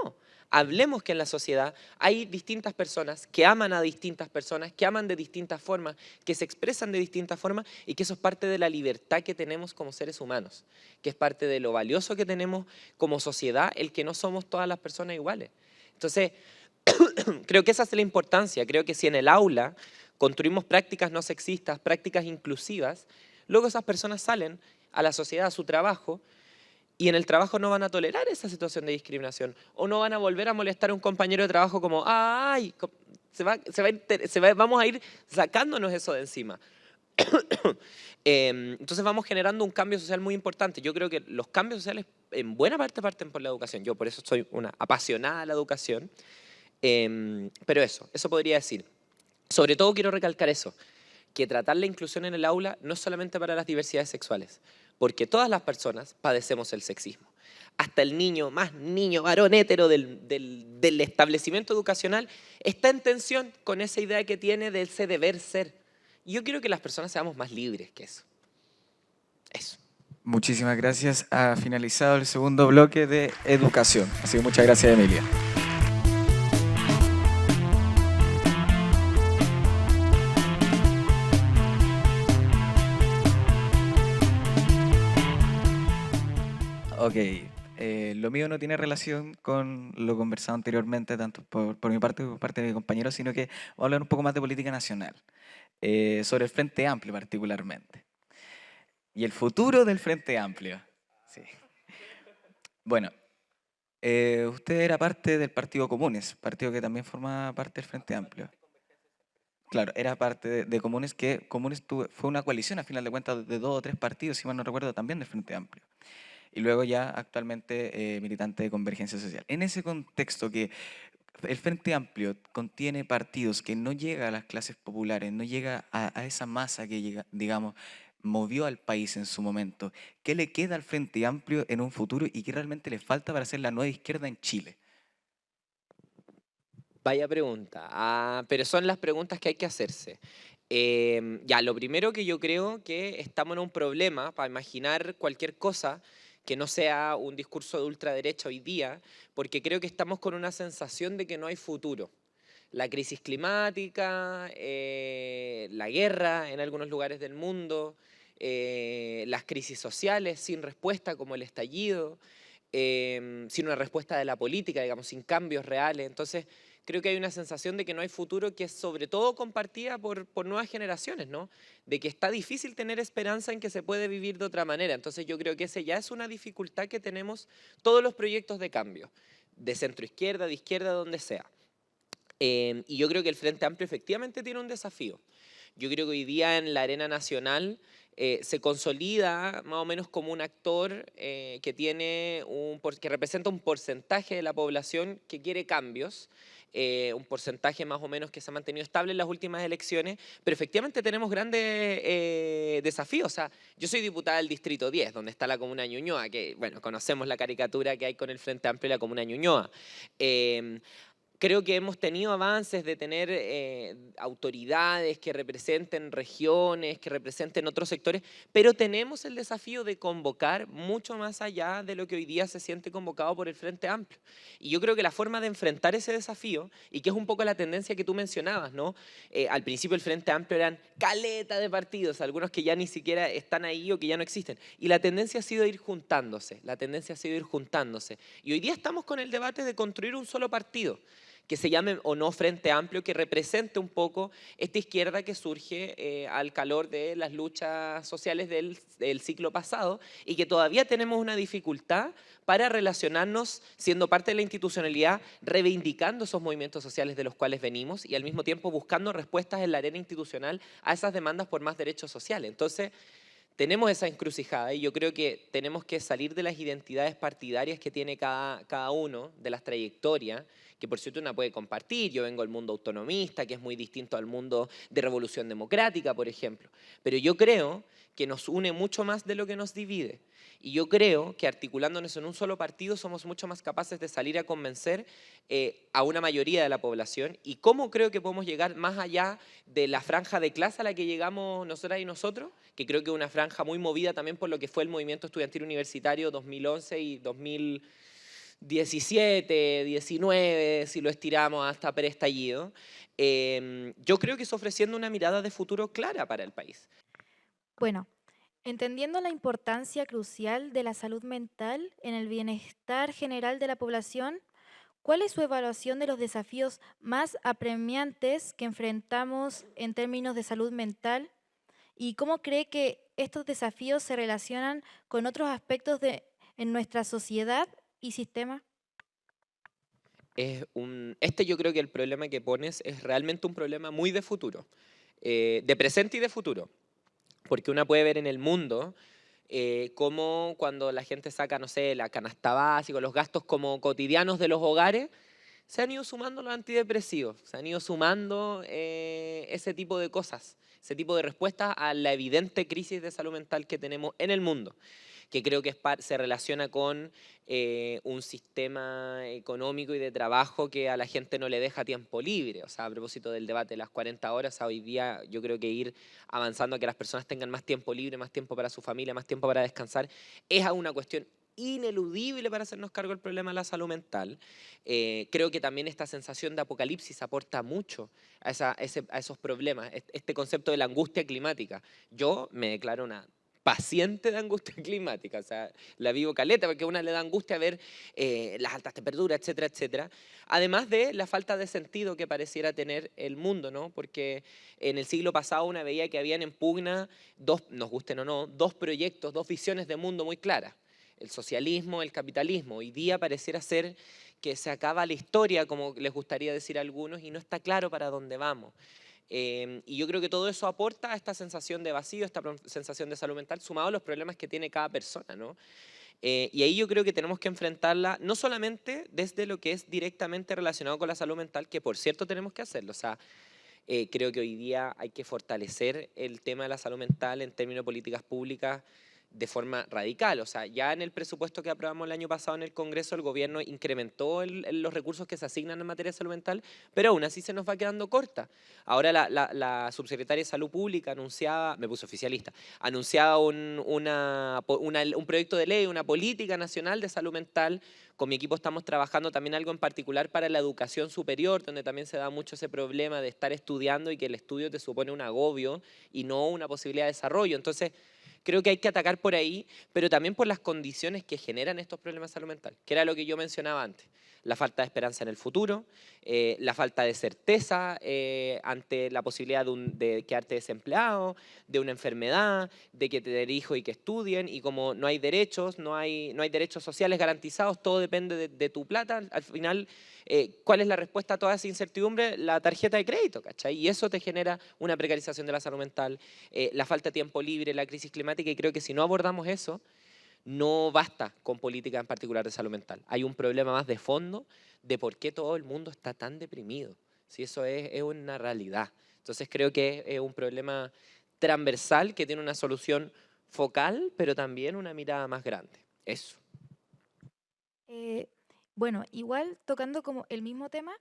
hablemos que en la sociedad hay distintas personas que aman a distintas personas, que aman de distintas formas, que se expresan de distintas formas y que eso es parte de la libertad que tenemos como seres humanos, que es parte de lo valioso que tenemos como sociedad, el que no somos todas las personas iguales. Entonces, creo que esa es la importancia. Creo que si en el aula construimos prácticas no sexistas, prácticas inclusivas, luego esas personas salen a la sociedad, a su trabajo, y en el trabajo no van a tolerar esa situación de discriminación, o no van a volver a molestar a un compañero de trabajo como, ¡ay! vamos a ir sacándonos eso de encima. Entonces vamos generando un cambio social muy importante. Yo creo que los cambios sociales en buena parte parten por la educación. Yo por eso soy una apasionada de la educación. Pero eso podría decir. Sobre todo quiero recalcar eso, que tratar la inclusión en el aula no es solamente para las diversidades sexuales, porque todas las personas padecemos el sexismo. Hasta el niño, más niño, varón hétero del establecimiento educacional, está en tensión con esa idea que tiene de ese deber ser. Y yo quiero que las personas seamos más libres que eso. Eso. Muchísimas gracias. Ha finalizado el segundo bloque de educación. Así que muchas gracias, Emilia. Ok, lo mío no tiene relación con lo conversado anteriormente, tanto por mi parte como por parte de mi compañero, sino que vamos a hablar un poco más de política nacional, sobre el Frente Amplio particularmente. Y el futuro del Frente Amplio. Sí. Bueno, usted era parte del Partido Comunes, partido que también forma parte del Frente Amplio. Claro, era parte de Comunes, que Comunes fue una coalición, a final de cuentas, de 2 o 3 partidos, si mal no recuerdo, también del Frente Amplio. Y luego ya actualmente militante de Convergencia Social. En ese contexto que el Frente Amplio contiene partidos que no llega a las clases populares, no llega a esa masa que llega, digamos, movió al país en su momento, ¿qué le queda al Frente Amplio en un futuro y qué realmente le falta para ser la nueva izquierda en Chile? Vaya pregunta. Pero son las preguntas que hay que hacerse. Ya, lo primero que yo creo que estamos en un problema para imaginar cualquier cosa que no sea un discurso de ultraderecha hoy día, porque creo que estamos con una sensación de que no hay futuro. La crisis climática, la guerra en algunos lugares del mundo, las crisis sociales sin respuesta como el estallido, sin una respuesta de la política, digamos, sin cambios reales. Entonces, creo que hay una sensación de que no hay futuro que es sobre todo compartida por nuevas generaciones, ¿no? De que está difícil tener esperanza en que se puede vivir de otra manera. Entonces yo creo que esa ya es una dificultad que tenemos todos los proyectos de cambio, de centro izquierda, de izquierda, donde sea. Y yo creo que el Frente Amplio efectivamente tiene un desafío. Yo creo que hoy día en la arena nacional se consolida más o menos como un actor que representa un porcentaje de la población que quiere cambios, un porcentaje más o menos que se ha mantenido estable en las últimas elecciones, pero efectivamente tenemos grandes desafíos. O sea, yo soy diputada del Distrito 10, donde está la Comuna Ñuñoa, que, bueno, conocemos la caricatura que hay con el Frente Amplio y la Comuna Ñuñoa. Creo que hemos tenido avances de tener autoridades que representen regiones, que representen otros sectores, pero tenemos el desafío de convocar mucho más allá de lo que hoy día se siente convocado por el Frente Amplio. Y yo creo que la forma de enfrentar ese desafío, y que es un poco la tendencia que tú mencionabas, ¿no? Al principio el Frente Amplio eran caleta de partidos, algunos que ya ni siquiera están ahí o que ya no existen. Y la tendencia ha sido ir juntándose, Y hoy día estamos con el debate de construir un solo partido, que se llame o no Frente Amplio, que represente un poco esta izquierda que surge al calor de las luchas sociales del ciclo pasado y que todavía tenemos una dificultad para relacionarnos siendo parte de la institucionalidad, reivindicando esos movimientos sociales de los cuales venimos y al mismo tiempo buscando respuestas en la arena institucional a esas demandas por más derechos sociales. Entonces, tenemos esa encrucijada y yo creo que tenemos que salir de las identidades partidarias que tiene cada uno, de las trayectorias, que por cierto una puede compartir. Yo vengo del mundo autonomista, que es muy distinto al mundo de revolución democrática, por ejemplo. Pero yo creo que nos une mucho más de lo que nos divide. Y yo creo que articulándonos en un solo partido somos mucho más capaces de salir a convencer a una mayoría de la población. Y cómo creo que podemos llegar más allá de la franja de clase a la que llegamos nosotras y nosotros, que creo que es una franja muy movida también por lo que fue el movimiento estudiantil universitario 2011 y 2017, 19, si lo estiramos hasta preestallido. Yo creo que es ofreciendo una mirada de futuro clara para el país. Bueno, entendiendo la importancia crucial de la salud mental en el bienestar general de la población, ¿cuál es su evaluación de los desafíos más apremiantes que enfrentamos en términos de salud mental? ¿Y cómo cree que estos desafíos se relacionan con otros aspectos en nuestra sociedad y sistema? Este yo creo que el problema que pones es realmente un problema muy de futuro, de presente y de futuro, porque uno puede ver en el mundo cómo cuando la gente saca, no sé, la canasta básica, los gastos como cotidianos de los hogares, se han ido sumando los antidepresivos, se han ido sumando ese tipo de cosas, ese tipo de respuestas a la evidente crisis de salud mental que tenemos en el mundo, que creo que se relaciona con un sistema económico y de trabajo que a la gente no le deja tiempo libre. O sea, a propósito del debate de las 40 horas, hoy día yo creo que ir avanzando a que las personas tengan más tiempo libre, más tiempo para su familia, más tiempo para descansar, es una cuestión ineludible para hacernos cargo del problema de la salud mental. Creo que también esta sensación de apocalipsis aporta mucho a esos problemas, este concepto de la angustia climática. Yo me declaro una paciente de angustia climática, o sea, la vivo caleta, porque a una le da angustia ver las altas temperaturas, etcétera, etcétera. Además de la falta de sentido que pareciera tener el mundo, ¿no? Porque en el siglo pasado una veía que habían en pugna nos gusten o no, dos proyectos, dos visiones de mundo muy claras. El socialismo, el capitalismo. Hoy día pareciera ser que se acaba la historia, como les gustaría decir a algunos, y no está claro para dónde vamos. Y yo creo que todo eso aporta a esta sensación de vacío, esta sensación de salud mental, sumado a los problemas que tiene cada persona, ¿no? Y ahí yo creo que tenemos que enfrentarla no solamente desde lo que es directamente relacionado con la salud mental, que por cierto tenemos que hacerlo. O sea, creo que hoy día hay que fortalecer el tema de la salud mental en términos de políticas públicas de forma radical. O sea, ya en el presupuesto que aprobamos el año pasado en el Congreso, el gobierno incrementó los recursos que se asignan en materia de salud mental, pero aún así se nos va quedando corta. Ahora la subsecretaria de Salud Pública anunciaba, me puse oficialista, anunciaba un proyecto de ley, una política nacional de salud mental. Con mi equipo estamos trabajando también algo en particular para la educación superior, donde también se da mucho ese problema de estar estudiando y que el estudio te supone un agobio y no una posibilidad de desarrollo. Entonces, creo que hay que atacar por ahí, pero también por las condiciones que generan estos problemas de salud mental, que era lo que yo mencionaba antes. La falta de esperanza en el futuro, la falta de certeza ante la posibilidad de quedarte desempleado, de una enfermedad, de que tener hijos y que estudien, y como no hay derechos, no hay derechos sociales garantizados, todo depende de tu plata, al final, ¿cuál es la respuesta a toda esa incertidumbre? La tarjeta de crédito, ¿cachai? Y eso te genera una precarización de la salud mental, la falta de tiempo libre, la crisis climática, y creo que si no abordamos eso, no basta con políticas en particular de salud mental. Hay un problema más de fondo de por qué todo el mundo está tan deprimido. Si eso es una realidad. Entonces creo que es un problema transversal que tiene una solución focal, pero también una mirada más grande. Eso. Bueno, igual tocando como el mismo tema,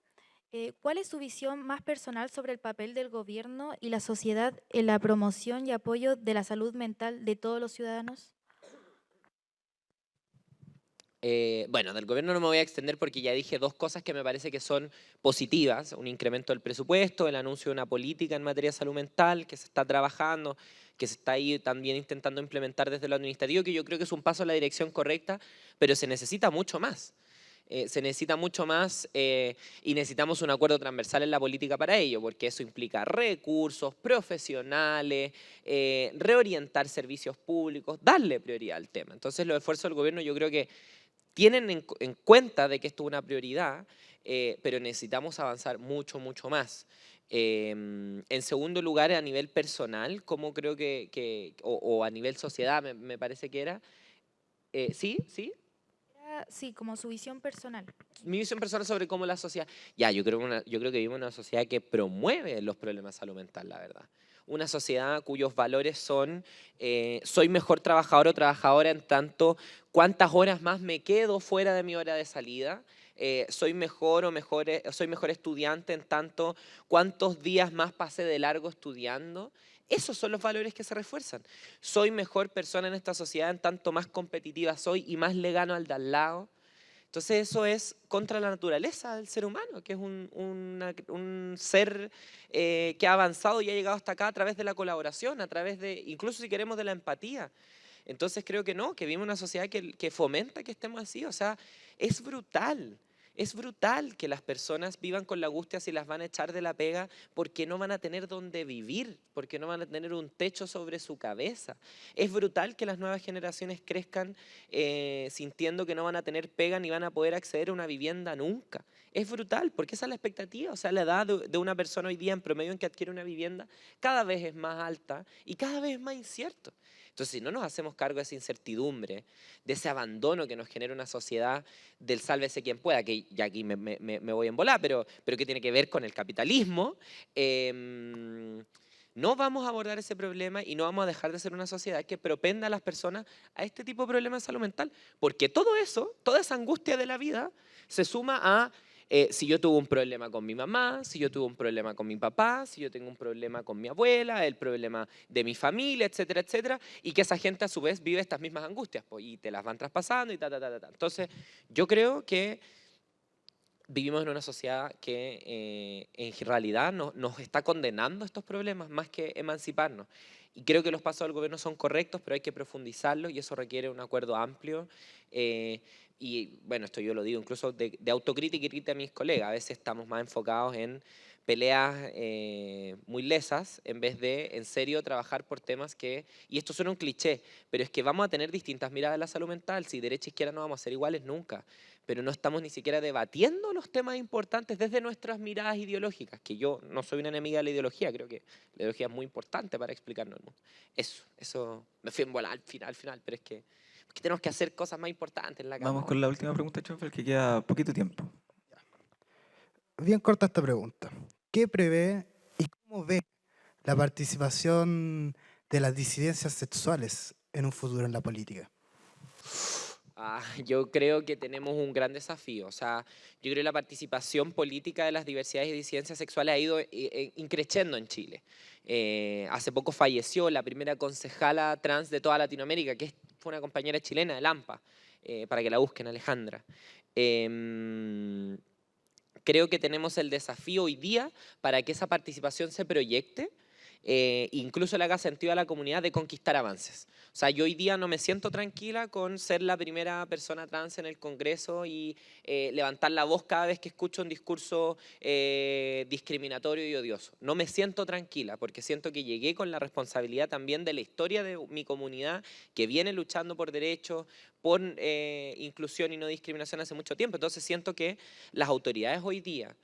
¿cuál es su visión más personal sobre el papel del gobierno y la sociedad en la promoción y apoyo de la salud mental de todos los ciudadanos? Bueno, del gobierno no me voy a extender porque ya dije dos cosas que me parece que son positivas. Un incremento del presupuesto, el anuncio de una política en materia de salud mental que se está trabajando, que se está ahí también intentando implementar desde lo administrativo, que yo creo que es un paso en la dirección correcta, pero se necesita mucho más. Se necesita mucho más y necesitamos un acuerdo transversal en la política para ello, porque eso implica recursos, profesionales, reorientar servicios públicos, darle prioridad al tema. Entonces los esfuerzos del gobierno yo creo que tienen en cuenta de que esto es una prioridad, pero necesitamos avanzar mucho, mucho más. En segundo lugar, a nivel personal, como creo o a nivel sociedad, me parece que era, sí, sí, Sí, como su visión personal. mi visión personal sobre cómo la sociedad, yo creo que vivimos en una sociedad que promueve los problemas de salud mental, la verdad. Una sociedad cuyos valores son, soy mejor trabajador o trabajadora en tanto cuántas horas más me quedo fuera de mi hora de salida, soy soy mejor estudiante en tanto cuántos días más pasé de largo estudiando. Esos son los valores que se refuerzan. Soy mejor persona en esta sociedad en tanto más competitiva soy y más le gano al de al lado. Entonces eso es contra la naturaleza del ser humano, que es un ser que ha avanzado y ha llegado hasta acá a través de la colaboración, a través de, incluso si queremos, de la empatía. Entonces creo que no, que vivimos una sociedad que fomenta que estemos así. O sea, es brutal Es brutal que las personas vivan con la angustia si las van a echar de la pega porque no van a tener dónde vivir, porque no van a tener un techo sobre su cabeza. Es brutal que las nuevas generaciones crezcan sintiendo que no van a tener pega ni van a poder acceder a una vivienda nunca. Es brutal porque esa es la expectativa, o sea, la edad de una persona hoy día en promedio en que adquiere una vivienda cada vez es más alta y cada vez es más incierto. Entonces, si no nos hacemos cargo de esa incertidumbre, de ese abandono que nos genera una sociedad del sálvese quien pueda, que ya aquí me voy a embolar, pero que tiene que ver con el capitalismo, no vamos a abordar ese problema y no vamos a dejar de ser una sociedad que propenda a las personas a este tipo de problemas de salud mental. Porque todo eso, toda esa angustia de la vida, se suma a si yo tuve un problema con mi mamá, si yo tuve un problema con mi papá, si yo tengo un problema con mi abuela, el problema de mi familia, etcétera, etcétera, y que esa gente a su vez vive estas mismas angustias pues, y te las van traspasando y ta, ta, ta, ta, ta. Entonces, yo creo que vivimos en una sociedad que en realidad nos está condenando estos problemas más que emanciparnos. Y creo que los pasos del gobierno son correctos, pero hay que profundizarlos y eso requiere un acuerdo amplio. Y bueno, esto yo lo digo incluso de autocrítica y crítica a mis colegas. A veces estamos más enfocados en peleas muy lesas en vez de en serio trabajar por temas que, y esto suena un cliché, pero es que vamos a tener distintas miradas de la salud mental. Si derecha e izquierda no vamos a ser iguales nunca, pero no estamos ni siquiera debatiendo los temas importantes desde nuestras miradas ideológicas, que yo no soy una enemiga de la ideología, creo que la ideología es muy importante para explicarnos el mundo. Eso me fui en bola al final, pero es que tenemos que hacer cosas más importantes en la casa. Vamos con la última pregunta, Chofer, que queda poquito tiempo. Bien corta esta pregunta. ¿Qué prevé y cómo ve la participación de las disidencias sexuales en un futuro en la política? Yo creo que tenemos un gran desafío. O sea, yo creo que la participación política de las diversidades y disidencias sexuales ha ido increciendo en Chile. Hace poco falleció la primera concejala trans de toda Latinoamérica, que fue una compañera chilena de Lampa, para que la busquen, Alejandra. Creo que tenemos el desafío hoy día para que esa participación se proyecte, incluso le haga sentido a la comunidad de conquistar avances. O sea, yo hoy día no me siento tranquila con ser la primera persona trans en el Congreso y levantar la voz cada vez que escucho un discurso discriminatorio y odioso. No me siento tranquila porque siento que llegué con la responsabilidad también de la historia de mi comunidad que viene luchando por derechos, por inclusión y no discriminación hace mucho tiempo. Entonces siento que las autoridades hoy día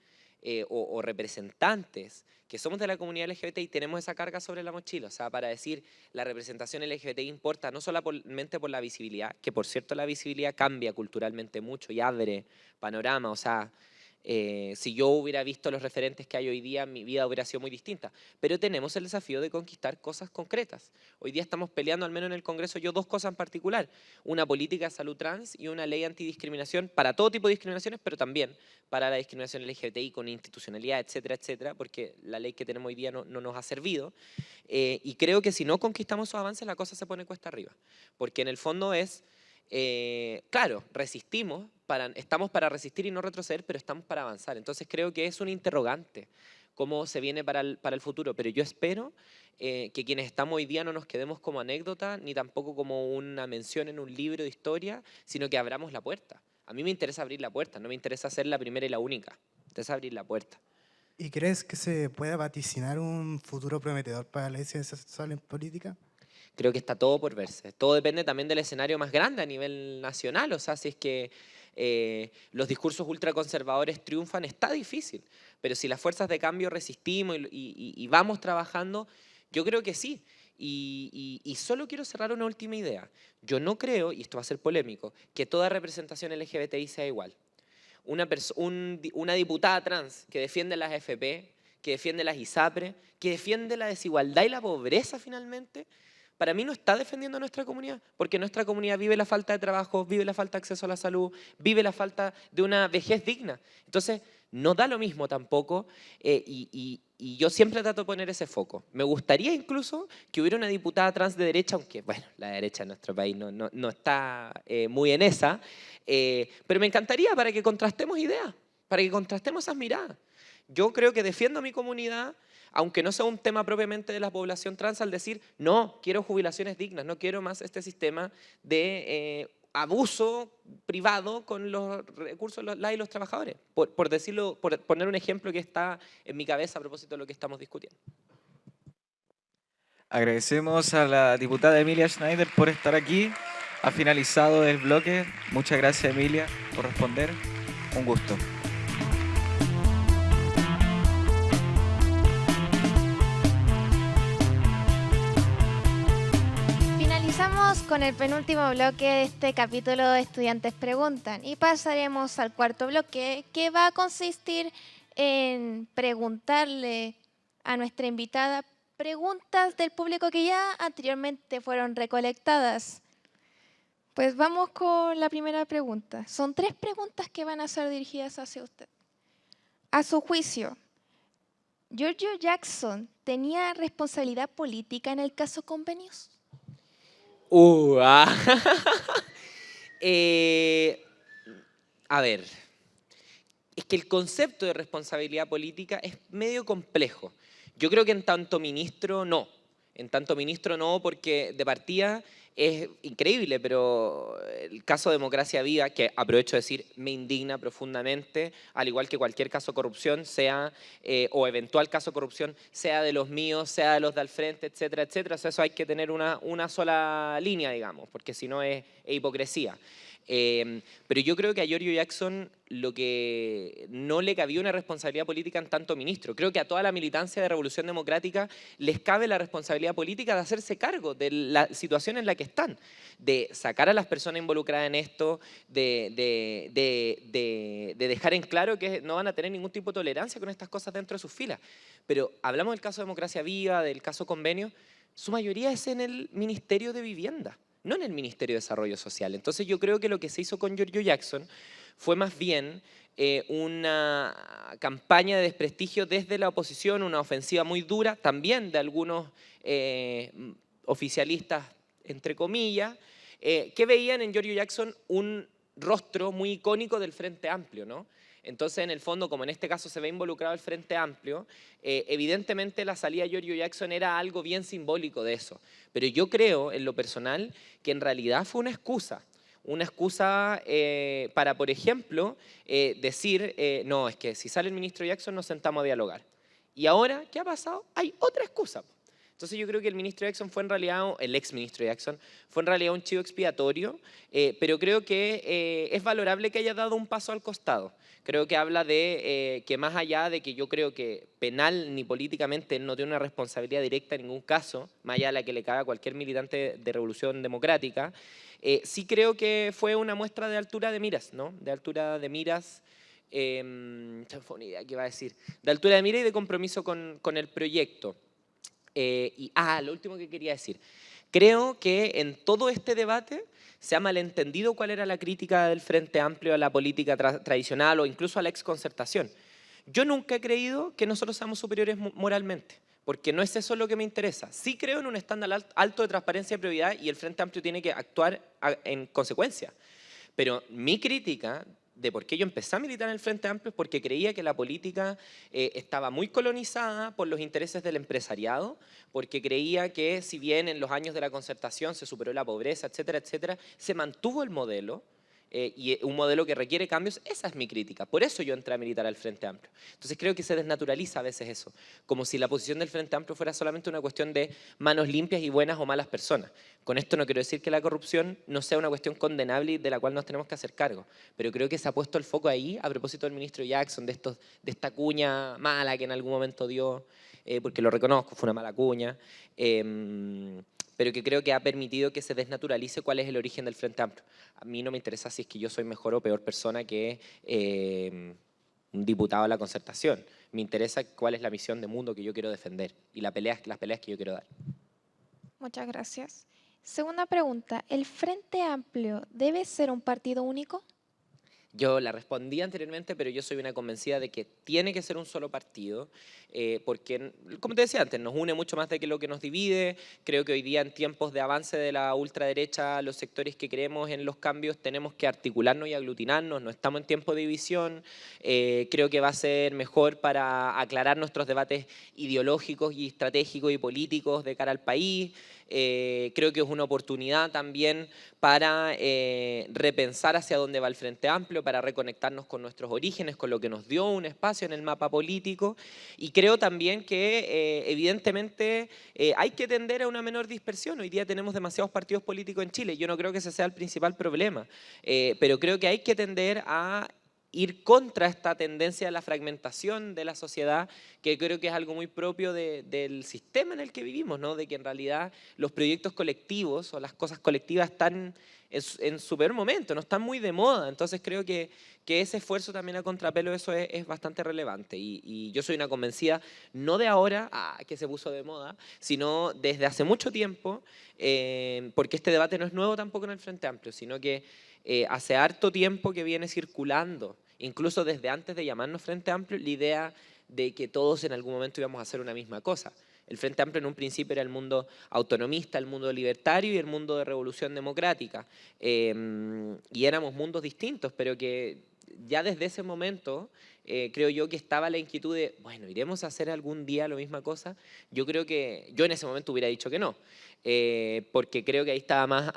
o representantes que somos de la comunidad LGBTI tenemos esa carga sobre la mochila, o sea, para decir la representación LGBTI importa no solamente por la visibilidad, que por cierto la visibilidad cambia culturalmente mucho y abre panorama, o sea, si yo hubiera visto los referentes que hay hoy día, mi vida hubiera sido muy distinta. Pero tenemos el desafío de conquistar cosas concretas. Hoy día estamos peleando, al menos en el Congreso, yo dos cosas en particular. Una política de salud trans y una ley antidiscriminación para todo tipo de discriminaciones, pero también para la discriminación LGBTI con institucionalidad, etcétera, etcétera, porque la ley que tenemos hoy día no nos ha servido. Y creo que si no conquistamos esos avances, la cosa se pone cuesta arriba. Porque en el fondo es... claro, estamos para resistir y no retroceder, pero estamos para avanzar. Entonces creo que es un interrogante cómo se viene para el futuro, pero yo espero que quienes estamos hoy día no nos quedemos como anécdota, ni tampoco como una mención en un libro de historia, sino que abramos la puerta. A mí me interesa abrir la puerta, no me interesa ser la primera y la única, me interesa abrir la puerta. ¿Y crees que se pueda vaticinar un futuro prometedor para la disidencia sexual en política? Creo que está todo por verse. Todo depende también del escenario más grande a nivel nacional. O sea, si es que los discursos ultraconservadores triunfan, está difícil. Pero si las fuerzas de cambio resistimos y vamos trabajando, yo creo que sí. Y solo quiero cerrar una última idea. Yo no creo, y esto va a ser polémico, que toda representación LGBTI sea igual. Una diputada trans que defiende las FP, que defiende las ISAPRE, que defiende la desigualdad y la pobreza finalmente, para mí no está defendiendo a nuestra comunidad, porque nuestra comunidad vive la falta de trabajo, vive la falta de acceso a la salud, vive la falta de una vejez digna. Entonces, no da lo mismo tampoco, y yo siempre trato de poner ese foco. Me gustaría incluso que hubiera una diputada trans de derecha, aunque, bueno, la derecha en nuestro país no está muy en esa, pero me encantaría para que contrastemos ideas, para que contrastemos esas miradas. Yo creo que defiendo a mi comunidad, aunque no sea un tema propiamente de la población trans, al decir, no, quiero jubilaciones dignas, no quiero más este sistema de abuso privado con los recursos de los trabajadores, por decirlo, por poner un ejemplo que está en mi cabeza a propósito de lo que estamos discutiendo. Agradecemos a la diputada Emilia Schneider por estar aquí. Ha finalizado el bloque. Muchas gracias, Emilia, por responder. Un gusto. Finalizamos con el penúltimo bloque de este capítulo de Estudiantes Preguntan y pasaremos al cuarto bloque, que va a consistir en preguntarle a nuestra invitada preguntas del público que ya anteriormente fueron recolectadas. Pues vamos con la primera pregunta. Son 3 preguntas que van a ser dirigidas hacia usted. A su juicio, ¿Giorgio Jackson tenía responsabilidad política en el caso Convenios? A ver, es que el concepto de responsabilidad política es medio complejo. Yo creo que en tanto ministro no. En tanto ministro no, porque de partida es increíble, pero el caso Democracia Viva, que aprovecho de decir, me indigna profundamente, al igual que cualquier caso de corrupción, sea, o eventual caso de corrupción, sea de los míos, sea de los de al frente, etcétera, etcétera. O sea, eso hay que tener una sola línea, digamos, porque si no es hipocresía. Pero yo creo que a Giorgio Jackson lo que no le cabía una responsabilidad política en tanto ministro. Creo que a toda la militancia de Revolución Democrática les cabe la responsabilidad política de hacerse cargo de la situación en la que están, de sacar a las personas involucradas en esto, de dejar en claro que no van a tener ningún tipo de tolerancia con estas cosas dentro de sus filas. Pero hablamos del caso Democracia Viva, del caso Convenio, su mayoría es en el Ministerio de Vivienda, no en el Ministerio de Desarrollo Social. Entonces yo creo que lo que se hizo con Giorgio Jackson fue más bien una campaña de desprestigio desde la oposición, una ofensiva muy dura, también de algunos oficialistas, entre comillas, que veían en Giorgio Jackson un rostro muy icónico del Frente Amplio, ¿no? Entonces, en el fondo, como en este caso se ve involucrado el Frente Amplio, evidentemente la salida de Giorgio Jackson era algo bien simbólico de eso. Pero yo creo, en lo personal, que en realidad fue una excusa para, por ejemplo, decir, no, es que si sale el ministro Jackson nos sentamos a dialogar. Y ahora, ¿qué ha pasado? Hay otra excusa. Entonces yo creo que el ministro Jackson fue en realidad, el ex ministro Jackson, fue en realidad un chivo expiatorio, pero creo que es valorable que haya dado un paso al costado. Creo que habla de que más allá de que yo creo que penal ni políticamente él no tiene una responsabilidad directa en ningún caso, más allá de la que le caga a cualquier militante de Revolución Democrática, sí creo que fue una muestra de altura de miras, ¿no? De altura de miras, no fue una idea que iba a decir, de altura de mira y de compromiso con el proyecto. Lo último que quería decir. Creo que en todo este debate se ha malentendido cuál era la crítica del Frente Amplio a la política tradicional o incluso a la exconcertación. Yo nunca he creído que nosotros seamos superiores moralmente, porque no es eso lo que me interesa. Sí creo en un estándar alto de transparencia y probidad y el Frente Amplio tiene que actuar en consecuencia. Pero mi crítica de por qué yo empecé a militar en el Frente Amplio es porque creía que la política estaba muy colonizada por los intereses del empresariado, porque creía que si bien en los años de la concertación se superó la pobreza, etcétera, etcétera, se mantuvo el modelo, y un modelo que requiere cambios. Esa es mi crítica. Por eso yo entré a militar al Frente Amplio. Entonces creo que se desnaturaliza a veces eso, como si la posición del Frente Amplio fuera solamente una cuestión de manos limpias y buenas o malas personas. Con esto no quiero decir que la corrupción no sea una cuestión condenable y de la cual nos tenemos que hacer cargo, pero creo que se ha puesto el foco ahí a propósito del ministro Jackson, de esta cuña mala que en algún momento dio, porque lo reconozco, fue una mala cuña, pero que creo que ha permitido que se desnaturalice cuál es el origen del Frente Amplio. A mí no me interesa si es que yo soy mejor o peor persona que un diputado de la concertación. Me interesa cuál es la misión de mundo que yo quiero defender y las peleas que yo quiero dar. Muchas gracias. Segunda pregunta, ¿el Frente Amplio debe ser un partido único? Yo la respondí anteriormente, pero yo soy una convencida de que tiene que ser un solo partido, porque, como te decía antes, nos une mucho más de que lo que nos divide. Creo que hoy día, en tiempos de avance de la ultraderecha, los sectores que creemos en los cambios tenemos que articularnos y aglutinarnos, no estamos en tiempo de división. Creo que va a ser mejor para aclarar nuestros debates ideológicos y estratégicos y políticos de cara al país. Creo que es una oportunidad también para repensar hacia dónde va el Frente Amplio, para reconectarnos con nuestros orígenes, con lo que nos dio un espacio en el mapa político. Y creo también que evidentemente hay que tender a una menor dispersión. Hoy día tenemos demasiados partidos políticos en Chile. Yo no creo que ese sea el principal problema, pero creo que hay que tender a ir contra esta tendencia de la fragmentación de la sociedad, que creo que es algo muy propio del sistema en el que vivimos, ¿no? De que en realidad los proyectos colectivos o las cosas colectivas están en su peor momento, no están muy de moda. Entonces creo que ese esfuerzo también a contrapelo de eso es bastante relevante. Y yo soy una convencida, no de ahora, que se puso de moda, sino desde hace mucho tiempo, porque este debate no es nuevo tampoco en el Frente Amplio, sino que hace harto tiempo que viene circulando, incluso desde antes de llamarnos Frente Amplio, la idea de que todos en algún momento íbamos a hacer una misma cosa. El Frente Amplio en un principio era el mundo autonomista, el mundo libertario y el mundo de revolución democrática. Y éramos mundos distintos, pero que ya desde ese momento creo yo que estaba la inquietud de, bueno, ¿iremos a hacer algún día la misma cosa? Yo creo que yo en ese momento hubiera dicho que no, porque creo que ahí estaba más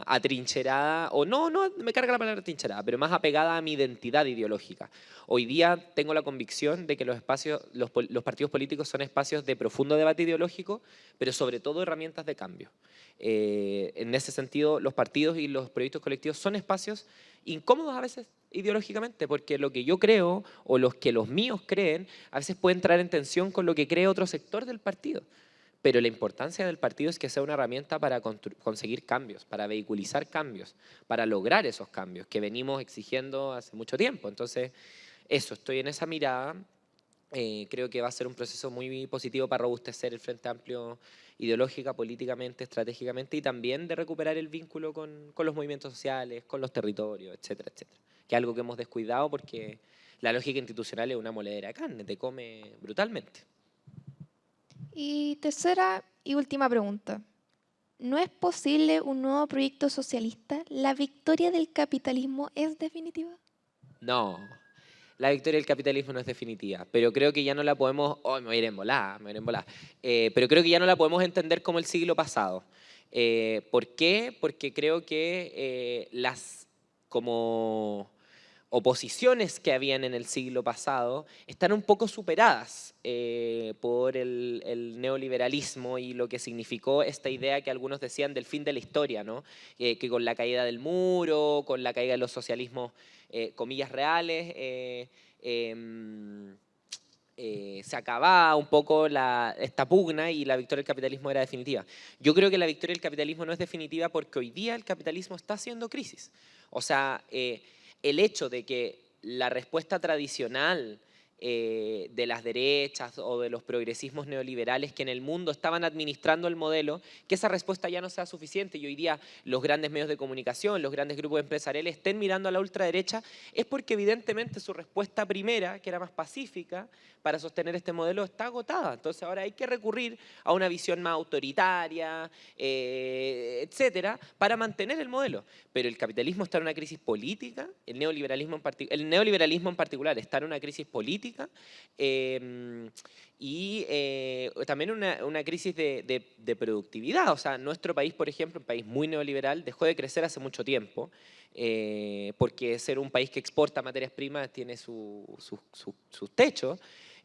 atrincherada, o no me carga la palabra atrincherada, pero más apegada a mi identidad ideológica. Hoy día tengo la convicción de que los partidos políticos son espacios de profundo debate ideológico, pero sobre todo herramientas de cambio. En ese sentido, los partidos y los proyectos colectivos son espacios incómodos a veces ideológicamente, porque lo que yo creo o los que los míos creen a veces puede entrar en tensión con lo que cree otro sector del partido. Pero la importancia del partido es que sea una herramienta para conseguir cambios, para vehiculizar cambios, para lograr esos cambios que venimos exigiendo hace mucho tiempo. Entonces, eso, estoy en esa mirada. Creo que va a ser un proceso muy positivo para robustecer el Frente Amplio ideológica, políticamente, estratégicamente, y también de recuperar el vínculo con los movimientos sociales, con los territorios, etcétera, etcétera. Que es algo que hemos descuidado porque la lógica institucional es una moledera de carne, te come brutalmente. Y tercera y última pregunta. ¿No es posible un nuevo proyecto socialista? ¿La victoria del capitalismo es definitiva? No, la victoria del capitalismo no es definitiva, pero creo que ya no la podemos, me voy a ir en volada, pero creo que ya no la podemos entender como el siglo pasado. ¿Por qué? Porque creo que las como oposiciones que habían en el siglo pasado están un poco superadas por el neoliberalismo y lo que significó esta idea que algunos decían del fin de la historia, ¿no? Que con la caída del muro, con la caída de los socialismos, comillas reales, se acababa un poco esta pugna y la victoria del capitalismo era definitiva. Yo creo que la victoria del capitalismo no es definitiva porque hoy día el capitalismo está haciendo crisis. O sea, el hecho de que la respuesta tradicional de las derechas o de los progresismos neoliberales que en el mundo estaban administrando el modelo, que esa respuesta ya no sea suficiente y hoy día los grandes medios de comunicación, los grandes grupos empresariales estén mirando a la ultraderecha, es porque evidentemente su respuesta primera, que era más pacífica para sostener este modelo, está agotada. Entonces ahora hay que recurrir a una visión más autoritaria, etcétera, para mantener el modelo. Pero el capitalismo está en una crisis política, el neoliberalismo en particular está en una crisis política, y también una crisis de productividad. O sea, nuestro país, por ejemplo, un país muy neoliberal, dejó de crecer hace mucho tiempo, porque ser un país que exporta materias primas tiene sus techos.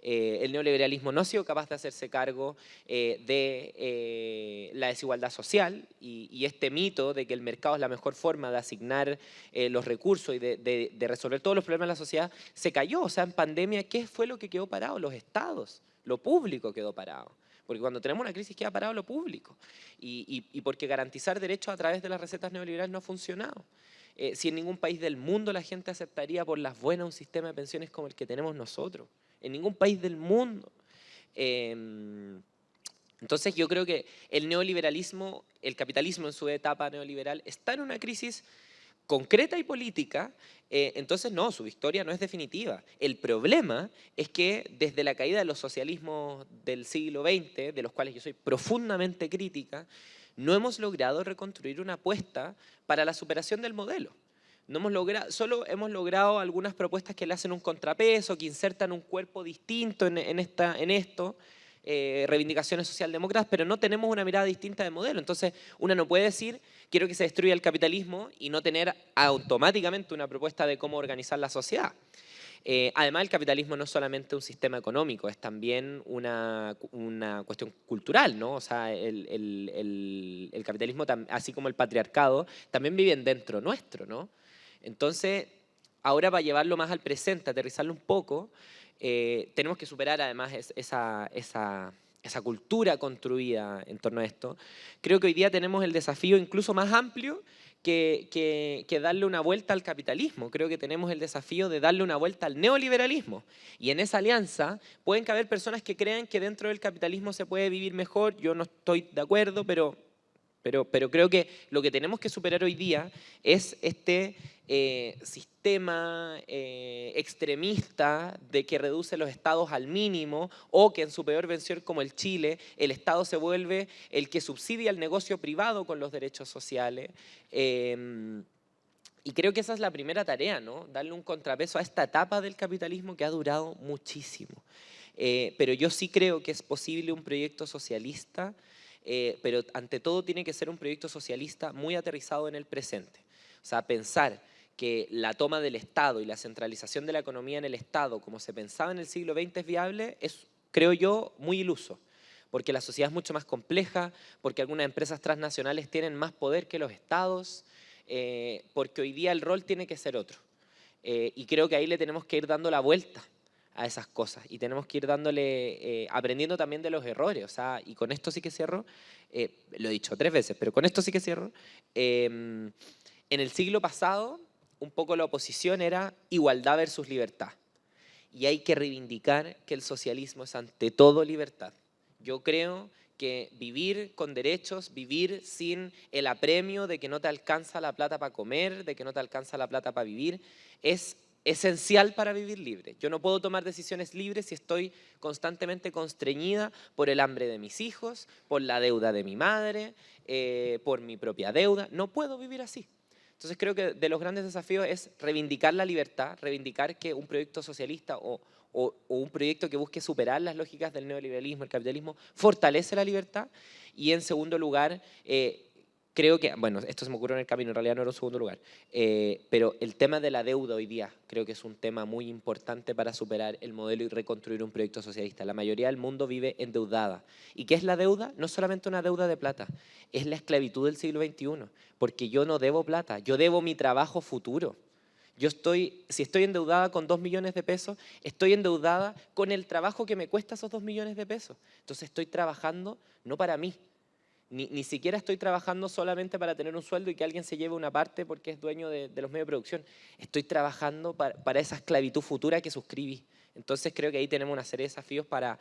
El neoliberalismo no ha sido capaz de hacerse cargo de la desigualdad social y este mito de que el mercado es la mejor forma de asignar los recursos y de resolver todos los problemas de la sociedad se cayó. O sea, en pandemia, ¿qué fue lo que quedó parado? Los estados, lo público quedó parado. Porque cuando tenemos una crisis queda parado lo público. Y porque garantizar derechos a través de las recetas neoliberales no ha funcionado. Si en ningún país del mundo la gente aceptaría por las buenas un sistema de pensiones como el que tenemos nosotros. En ningún país del mundo. Entonces yo creo que el neoliberalismo, el capitalismo en su etapa neoliberal, está en una crisis concreta y política, entonces no, su victoria no es definitiva. El problema es que desde la caída de los socialismos del siglo XX, de los cuales yo soy profundamente crítica, no hemos logrado reconstruir una apuesta para la superación del modelo. No hemos logrado, solo hemos logrado algunas propuestas que le hacen un contrapeso, que insertan un cuerpo distinto en esto, reivindicaciones socialdemócratas, pero no tenemos una mirada distinta de modelo. Entonces, una no puede decir, quiero que se destruya el capitalismo y no tener automáticamente una propuesta de cómo organizar la sociedad. Además, el capitalismo no es solamente un sistema económico, es también una cuestión cultural, ¿no? O sea, el capitalismo, así como el patriarcado, también viven dentro nuestro, ¿no? Entonces, ahora para llevarlo más al presente, aterrizarlo un poco, tenemos que superar además esa cultura construida en torno a esto. Creo que hoy día tenemos el desafío incluso más amplio que darle una vuelta al capitalismo. Creo que tenemos el desafío de darle una vuelta al neoliberalismo. Y en esa alianza pueden caber personas que crean que dentro del capitalismo se puede vivir mejor. Yo no estoy de acuerdo, pero creo que lo que tenemos que superar hoy día es este sistema extremista de que reduce los estados al mínimo, o que en su peor versión, como el Chile, el Estado se vuelve el que subsidia el negocio privado con los derechos sociales. Y creo que esa es la primera tarea, ¿no? Darle un contrapeso a esta etapa del capitalismo que ha durado muchísimo. Pero yo sí creo que es posible un proyecto socialista, pero ante todo tiene que ser un proyecto socialista muy aterrizado en el presente. O sea, pensar que la toma del Estado y la centralización de la economía en el Estado, como se pensaba en el siglo XX, es viable, es, creo yo, muy iluso. Porque la sociedad es mucho más compleja, porque algunas empresas transnacionales tienen más poder que los Estados, porque hoy día el rol tiene que ser otro. Y creo que ahí le tenemos que ir dando la vuelta a esas cosas, y tenemos que ir dándole, aprendiendo también de los errores. O sea, y con esto sí que cierro, lo he dicho 3 veces, pero con esto sí que cierro. En el siglo pasado, un poco la oposición era igualdad versus libertad, y hay que reivindicar que el socialismo es ante todo libertad. Yo creo que vivir con derechos, vivir sin el apremio de que no te alcanza la plata para comer, de que no te alcanza la plata para vivir, es esencial para vivir libre. Yo no puedo tomar decisiones libres si estoy constantemente constreñida por el hambre de mis hijos, por la deuda de mi madre, por mi propia deuda. No puedo vivir así. Entonces creo que de los grandes desafíos es reivindicar la libertad, reivindicar que un proyecto socialista o un proyecto que busque superar las lógicas del neoliberalismo, el capitalismo, fortalece la libertad. Y en segundo lugar, creo que, bueno, esto se me ocurrió en el camino, en realidad no era un segundo lugar, pero el tema de la deuda hoy día creo que es un tema muy importante para superar el modelo y reconstruir un proyecto socialista. La mayoría del mundo vive endeudada. ¿Y qué es la deuda? No es solamente una deuda de plata, es la esclavitud del siglo XXI, porque yo no debo plata, yo debo mi trabajo futuro. Si estoy endeudada con 2 millones de pesos, estoy endeudada con el trabajo que me cuesta esos 2 millones de pesos. Entonces estoy trabajando no para mí, ni siquiera estoy trabajando solamente para tener un sueldo y que alguien se lleve una parte porque es dueño de los medios de producción. Estoy trabajando para esa esclavitud futura que suscribí. Entonces creo que ahí tenemos una serie de desafíos para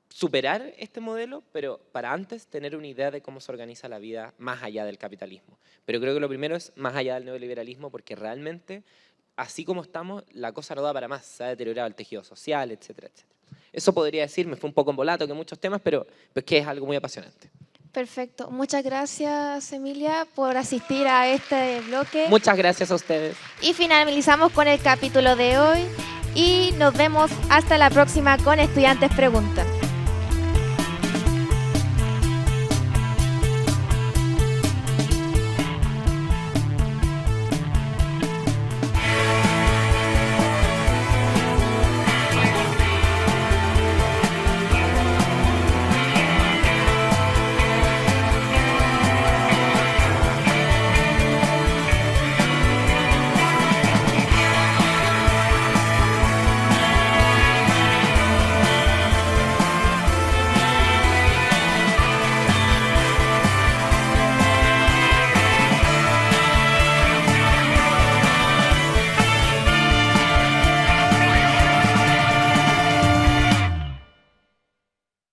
superar este modelo, pero para antes tener una idea de cómo se organiza la vida más allá del capitalismo. Pero creo que lo primero es más allá del neoliberalismo, porque realmente, así como estamos, la cosa no da para más. Se ha deteriorado el tejido social, etcétera, etcétera. Eso podría decir, me fue un poco embolato que muchos temas, pero es que es algo muy apasionante. Perfecto. Muchas gracias, Emilia, por asistir a este bloque. Muchas gracias a ustedes. Y finalizamos con el capítulo de hoy y nos vemos hasta la próxima con Estudiantes Preguntan.